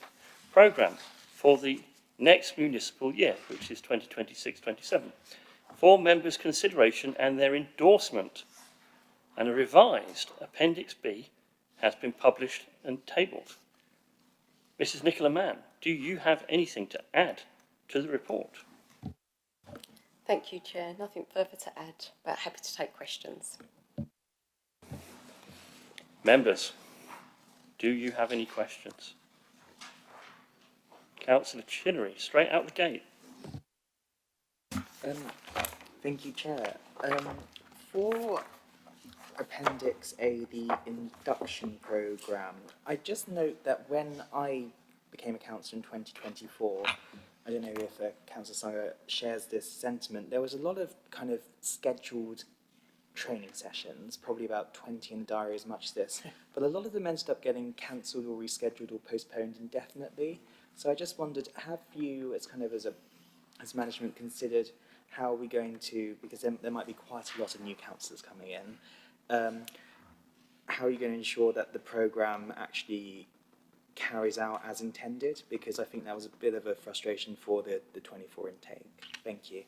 Programme for the next municipal year, which is 2026/27. For members' consideration and their endorsement, and a revised Appendix B has been published and tabled. Mrs. Nicola Mann, do you have anything to add to the report? Thank you, Chair. Nothing further to add, but happy to take questions. Members, do you have any questions? Councillor Chinnery, straight out the gate. Thank you, Chair. For Appendix A, the induction programme, I just note that when I became a councillor in 2024, I don't know if Councillor Sanger shares this sentiment, there was a lot of kind of scheduled training sessions, probably about 20 in the diary, as much as this, but a lot of them ended up getting cancelled or rescheduled or postponed indefinitely. So I just wondered, have you, as management, considered how are we going to, because there might be quite a lot of new councillors coming in, how are you going to ensure that the programme actually carries out as intended? Because I think that was a bit of a frustration for the 24 intake. Thank you.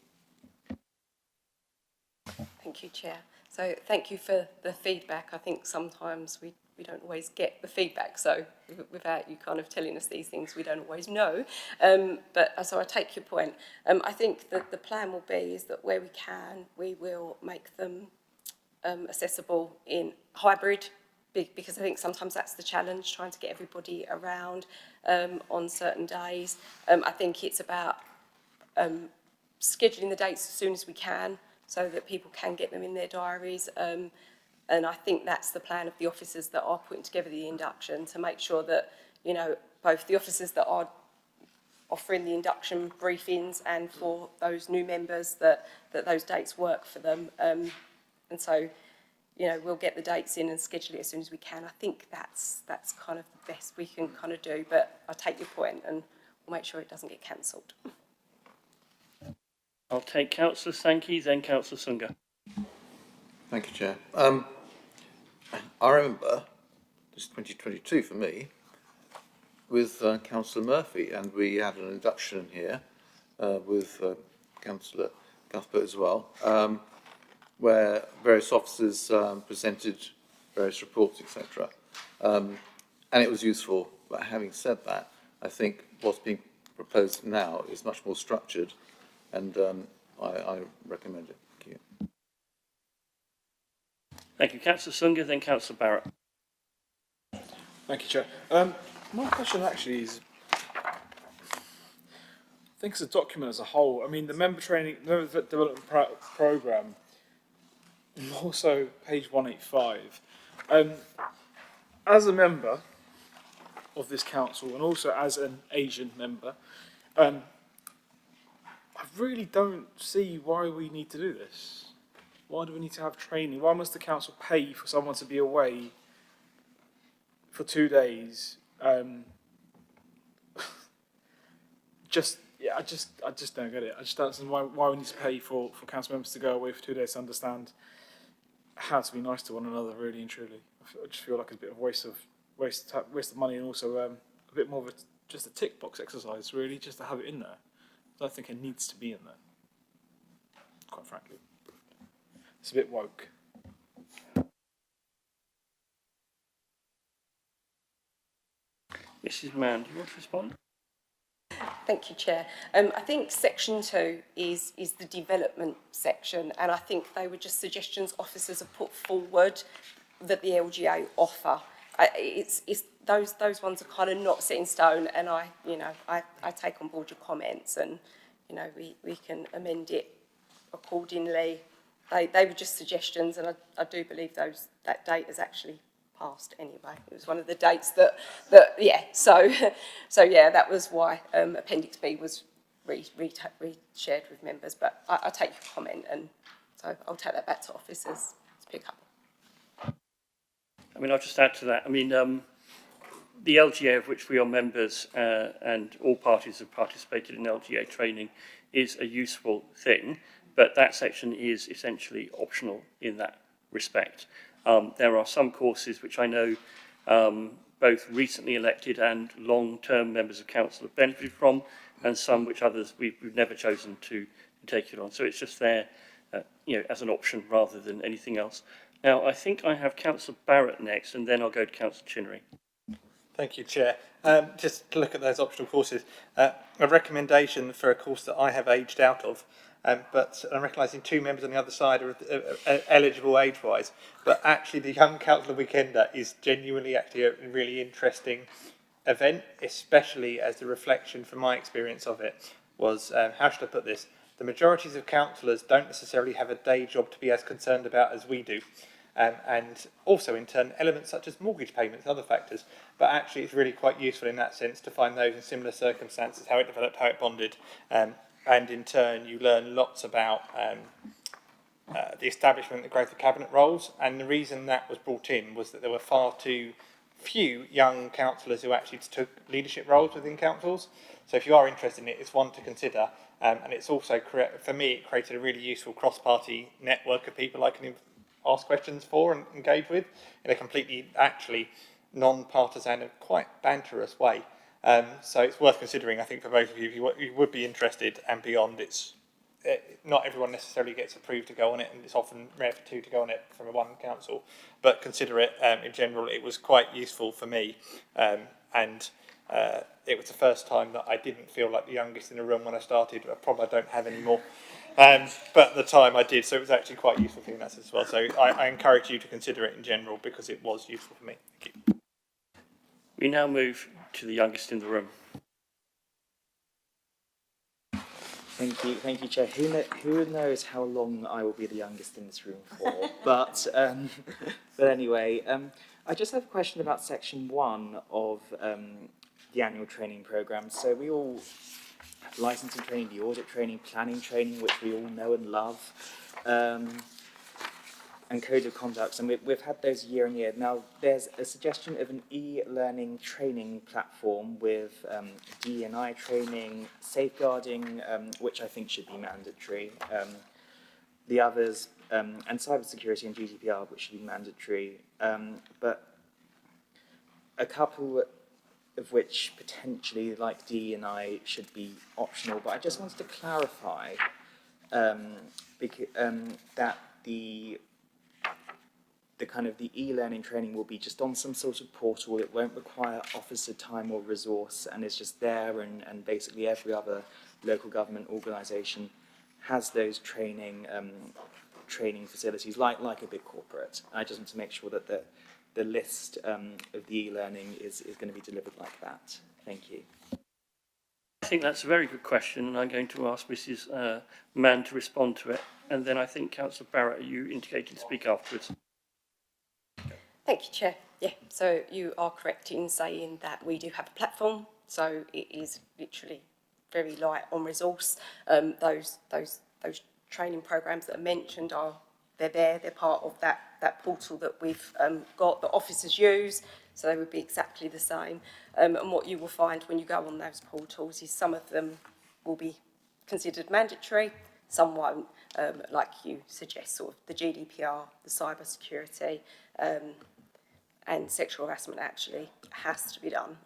Thank you, Chair. So thank you for the feedback. I think sometimes we don't always get the feedback, so without you kind of telling us these things, we don't always know. But so I take your point. I think that the plan will be is that where we can, we will make them accessible in hybrid, because I think sometimes that's the challenge, trying to get everybody around on certain days. I think it's about scheduling the dates as soon as we can, so that people can get them in their diaries. And I think that's the plan of the officers that are putting together the induction, to make sure that, you know, both the officers that are offering the induction briefings and for those new members that those dates work for them. And so, you know, we'll get the dates in and schedule it as soon as we can. I think that's kind of the best we can kind of do, but I take your point and we'll make sure it doesn't get cancelled. I'll take Councillor Sankey, then Councillor Sunga. Thank you, Chair. I remember, this is 2022 for me, with Councillor Murphy, and we had an induction here with Councillor Cuthbert as well, where various officers presented various reports, etc. And it was useful. But having said that, I think what's being proposed now is much more structured, and I recommend it. Thank you. Thank you. Councillor Sunga, then Councillor Barrett. Thank you, Chair. My question actually is, I think it's a document as a whole. I mean, the member development programme, more so page 185. As a member of this council and also as an Asian member, I really don't see why we need to do this. Why do we need to have training? Why must the council pay for someone to be away for 2 days? I just don't get it. I just don't understand why we need to pay for council members to go away for 2 days to understand how to be nice to one another, really and truly. I just feel like it's a bit of waste of money, and also a bit more of just a tick box exercise, really, just to have it in there. I don't think it needs to be in there, quite frankly. It's a bit woke. Mrs. Mann, do you want to respond? Thank you, Chair. I think section 2 is the development section, and I think they were just suggestions officers have put forward that the LGA offer. It's those ones are kind of not set in stone, and I take on board your comments, and we can amend it accordingly. They were just suggestions, and I do believe that date has actually passed anyway. It was one of the dates that yeah. So yeah, that was why Appendix B was shared with members. But I take your comment, and so I'll take that back to officers to pick up. I mean, I'll just add to that. I mean, the LGA of which we are members and all parties have participated in LGA training is a useful thing, but that section is essentially optional in that respect. There are some courses which I know both recently elected and long-term members of council have benefited from, and some which others we've never chosen to take it on. So it's just there, as an option rather than anything else. Now, I think I have Councillor Barrett next, and then I'll go to Councillor Chinnery. Thank you, Chair. Just to look at those optional courses, a recommendation for a course that I have aged out of, but I'm recognising two members on the other side are eligible age-wise, but actually the Young Councillor Weekender is genuinely actually a really interesting event, especially as the reflection from my experience of it was, how should I put this, the majorities of councillors don't necessarily have a day job to be as concerned about as we do. And also in turn elements such as mortgage payments and other factors, but actually it's really quite useful in that sense to find those in similar circumstances, how it developed, how it bonded, and in turn you learn lots about the establishment and the growth of cabinet roles. And the reason that was brought in was that there were far too few young councillors who actually took leadership roles within councils. So if you are interested in it, it's one to consider, and it's also, for me, it created a really useful cross-party network of people I can ask questions for and engage with in a completely actually non-partisan and quite banterous way. So it's worth considering, I think, for both of you if you would be interested and beyond. Not everyone necessarily gets approved to go on it, and it's often rare for two to go on it from one council, but consider it. In general, it was quite useful for me, and it was the first time that I didn't feel like the youngest in the room when I started, a problem I don't have anymore. But at the time I did, so it was actually quite useful for me in that sense as well. So I encourage you to consider it in general because it was useful for me. Thank you. We now move to the youngest in the room. Thank you, Chair. Who knows how long I will be the youngest in this room for? but anyway, I just have a question about section 1 of the annual training programme. So we all have licensing training, the audit training, planning training, which we all know and love, and code of conduct, and we've had those year on year. Now, there's a suggestion of an e-learning training platform with D&I training, safeguarding, which I think should be mandatory, the others, and cybersecurity and GDPR, which should be mandatory, but a couple of which potentially, like D&I, should be optional. But I just wanted to clarify that the kind of the e-learning training will be just on some sort of portal. It won't require officer time or resource, and it's just there, and basically every other local government organisation has those training training facilities like a big corporate. I just want to make sure that the list of the e-learning is going to be delivered like that. Thank you. I think that's a very good question, and I'm going to ask Mrs. Mann to respond to it. And then I think Councillor Barrett, you indicated to speak afterwards. Thank you, Chair. Yeah, so you are correct in saying that we do have a platform, so it is literally very light on resource. Those training programs that are mentioned they're part of that portal that we've got that officers use, so they would be exactly the same. And what you will find when you go on those portals is some of them will be considered mandatory, some won't, like you suggest, sort of the GDPR, the cyber security, and sexual harassment actually has to be done.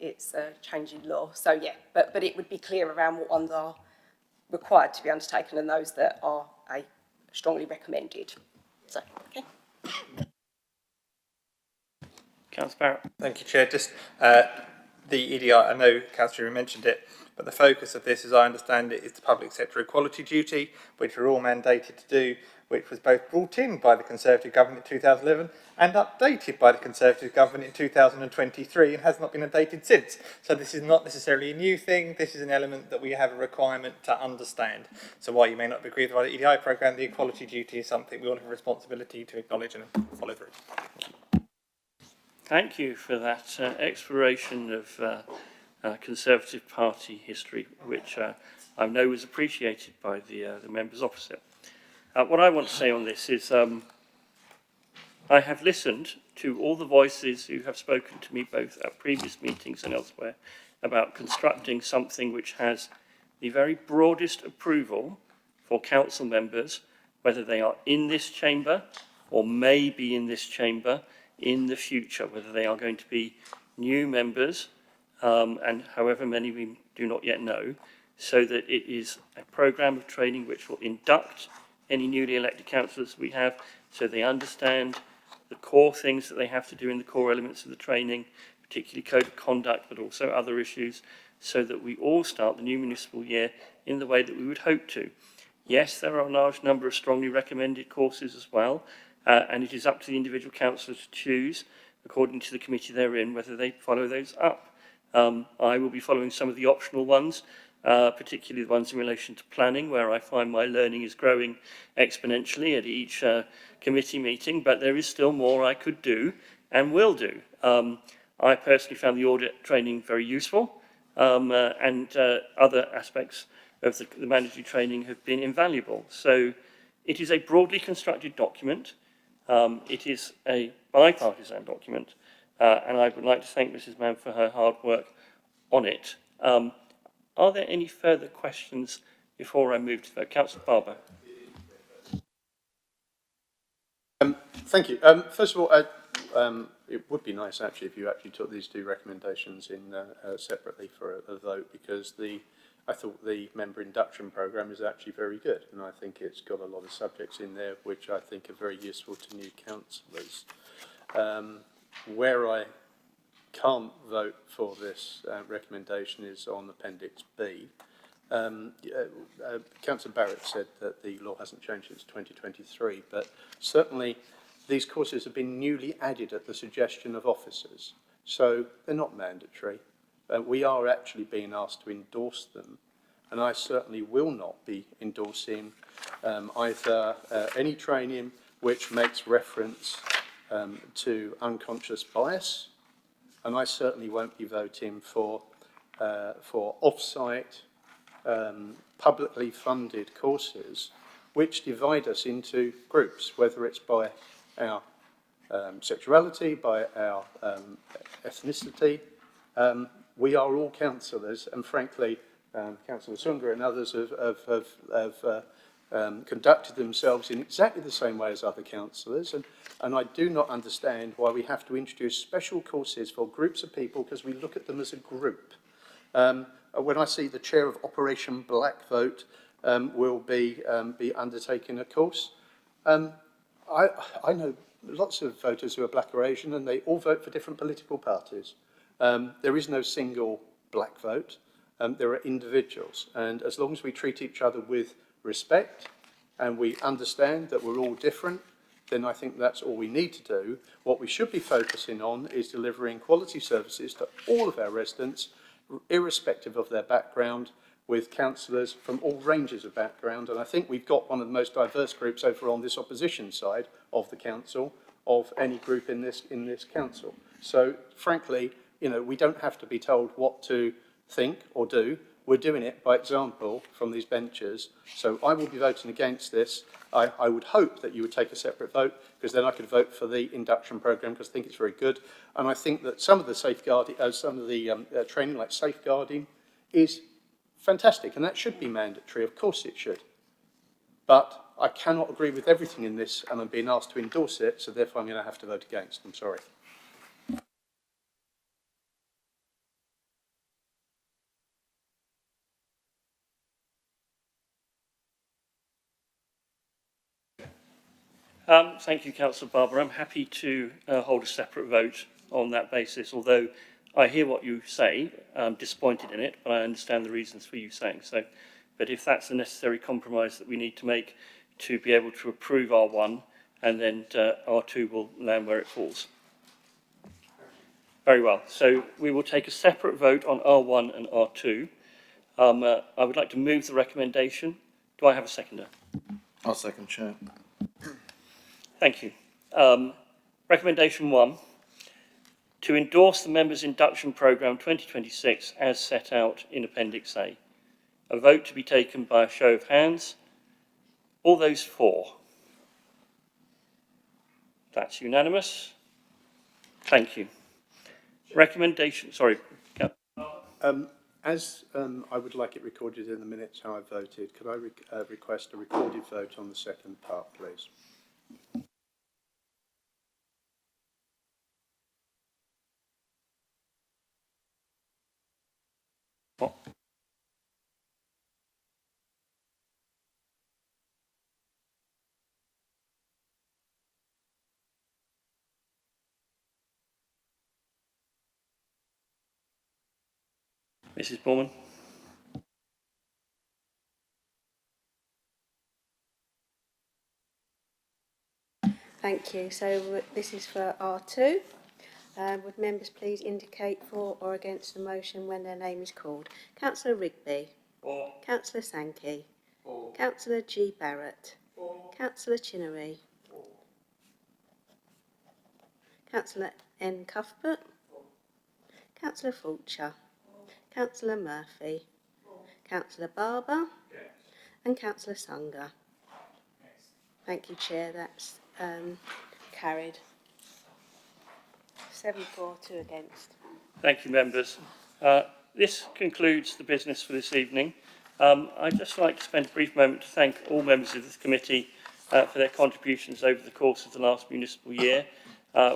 It's a change in law. So yeah, but it would be clear around what ones are required to be undertaken and those that are strongly recommended. So, okay. Councillor Barrett. Thank you, Chair. Just the EDI, I know Councillor mentioned it, but the focus of this, as I understand it, is the public sector equality duty, which we're all mandated to do, which was both brought in by the Conservative government in 2011 and updated by the Conservative government in 2023 and has not been updated since. So this is not necessarily a new thing. This is an element that we have a requirement to understand. So while you may not agree with the EDI programme, the equality duty is something we all have a responsibility to acknowledge and follow through. Thank you for that exploration of Conservative Party history, which I know was appreciated by the members opposite. What I want to say on this is I have listened to all the voices who have spoken to me both at previous meetings and elsewhere about constructing something which has the very broadest approval for council members, whether they are in this chamber or may be in this chamber in the future, whether they are going to be new members and however many we do not yet know, so that it is a programme of training which will induct any newly elected councillors we have, so they understand the core things that they have to do in the core elements of the training, particularly code of conduct, but also other issues, so that we all start the new municipal year in the way that we would hope to. Yes, there are a large number of strongly recommended courses as well, and it is up to the individual councillor to choose, according to the committee they're in, whether they follow those up. I will be following some of the optional ones, particularly the ones in relation to planning, where I find my learning is growing exponentially at each committee meeting, but there is still more I could do and will do. I personally found the audit training very useful, and other aspects of the mandatory training have been invaluable. So it is a broadly constructed document. It is a bipartisan document, and I would like to thank Mrs. Mann for her hard work on it. Are there any further questions before I move to vote? Councillor Barber. Thank you. First of all, it would be nice actually if you actually took these two recommendations in separately for a vote, because I thought the member induction programme is actually very good, and I think it's got a lot of subjects in there which I think are very useful to new councillors. Where I can't vote for this recommendation is on Appendix B. Councillor Barrett said that the law hasn't changed since 2023, but certainly these courses have been newly added at the suggestion of officers, so they're not mandatory. We are actually being asked to endorse them, and I certainly will not be endorsing either any training which makes reference to unconscious bias, and I certainly won't be voting for off-site, publicly funded courses which divide us into groups, whether it's by our sexuality, by our ethnicity. We are all councillors, and frankly, Councillor Sunga and others have conducted themselves in exactly the same way as other councillors, and I do not understand why we have to introduce special courses for groups of people because we look at them as a group. When I see the chair of Operation Black Vote will be undertaking a course, I know lots of voters who are black or Asian, and they all vote for different political parties. There is no single black vote. There are individuals, and as long as we treat each other with respect and we understand that we're all different, then I think that's all we need to do. What we should be focusing on is delivering quality services to all of our residents, irrespective of their background, with councillors from all ranges of background. And I think we've got one of the most diverse groups over on this opposition side of the council of any group in this council. So frankly, you know, we don't have to be told what to think or do. We're doing it by example from these benches. So I will be voting against this. I would hope that you would take a separate vote, because then I could vote for the induction programme, because I think it's very good. And I think that some of the safeguarding, some of the training like safeguarding is fantastic, and that should be mandatory. Of course it should. But I cannot agree with everything in this, and I'm being asked to endorse it, so therefore I'm going to have to vote against. I'm sorry. Thank you, Councillor Barber. I'm happy to hold a separate vote on that basis, although I hear what you say. I'm disappointed in it, but I understand the reasons for you saying so. But if that's the necessary compromise that we need to make to be able to approve R1, and then R2 will land where it falls. Very well. So we will take a separate vote on R1 and R2. I would like to move the recommendation. Do I have a seconder? I'll second, Chair. Thank you. Recommendation 1, to endorse the Members' Induction Programme 2026 as set out in Appendix A. A vote to be taken by a show of hands. All those for? That's unanimous. Thank you. Recommendation, sorry. As I would like it recorded in the minutes how I voted, could I request a recorded vote on the second part, please? What? Mrs. Borman. Thank you. So this is for R2. Would members please indicate for or against the motion when their name is called? Councillor Rigby. For. Councillor Sankey. For. Councillor G. Barrett. For. Councillor Chinnery. For. Councillor N. Cuthbert. For. Councillor Fulcher. Councillor Murphy. Councillor Barber. Yes. And Councillor Sunger. Yes. Thank you, Chair. That's carried. 7-4, 2 against. Thank you, members. This concludes the business for this evening. I'd just like to spend a brief moment to thank all members of this committee for their contributions over the course of the last municipal year,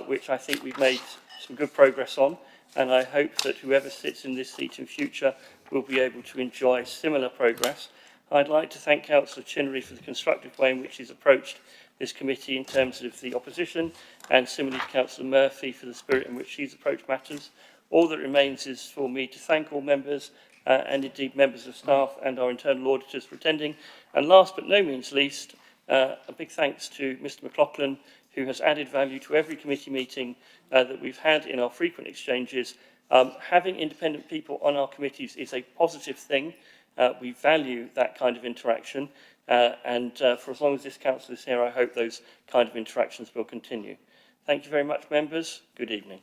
which I think we've made some good progress on, and I hope that whoever sits in this seat in future will be able to enjoy similar progress. I'd like to thank Councillor Chinnery for the constructive way in which he's approached this committee in terms of the opposition, and similarly to Councillor Murphy for the spirit in which she's approached matters. All that remains is for me to thank all members and indeed members of staff and our internal auditors for attending. And last but no means least, a big thanks to Mr McLaughlin, who has added value to every committee meeting that we've had in our frequent exchanges. Having independent people on our committees is a positive thing. We value that kind of interaction, and for as long as this council is here, I hope those kind of interactions will continue. Thank you very much, members. Good evening.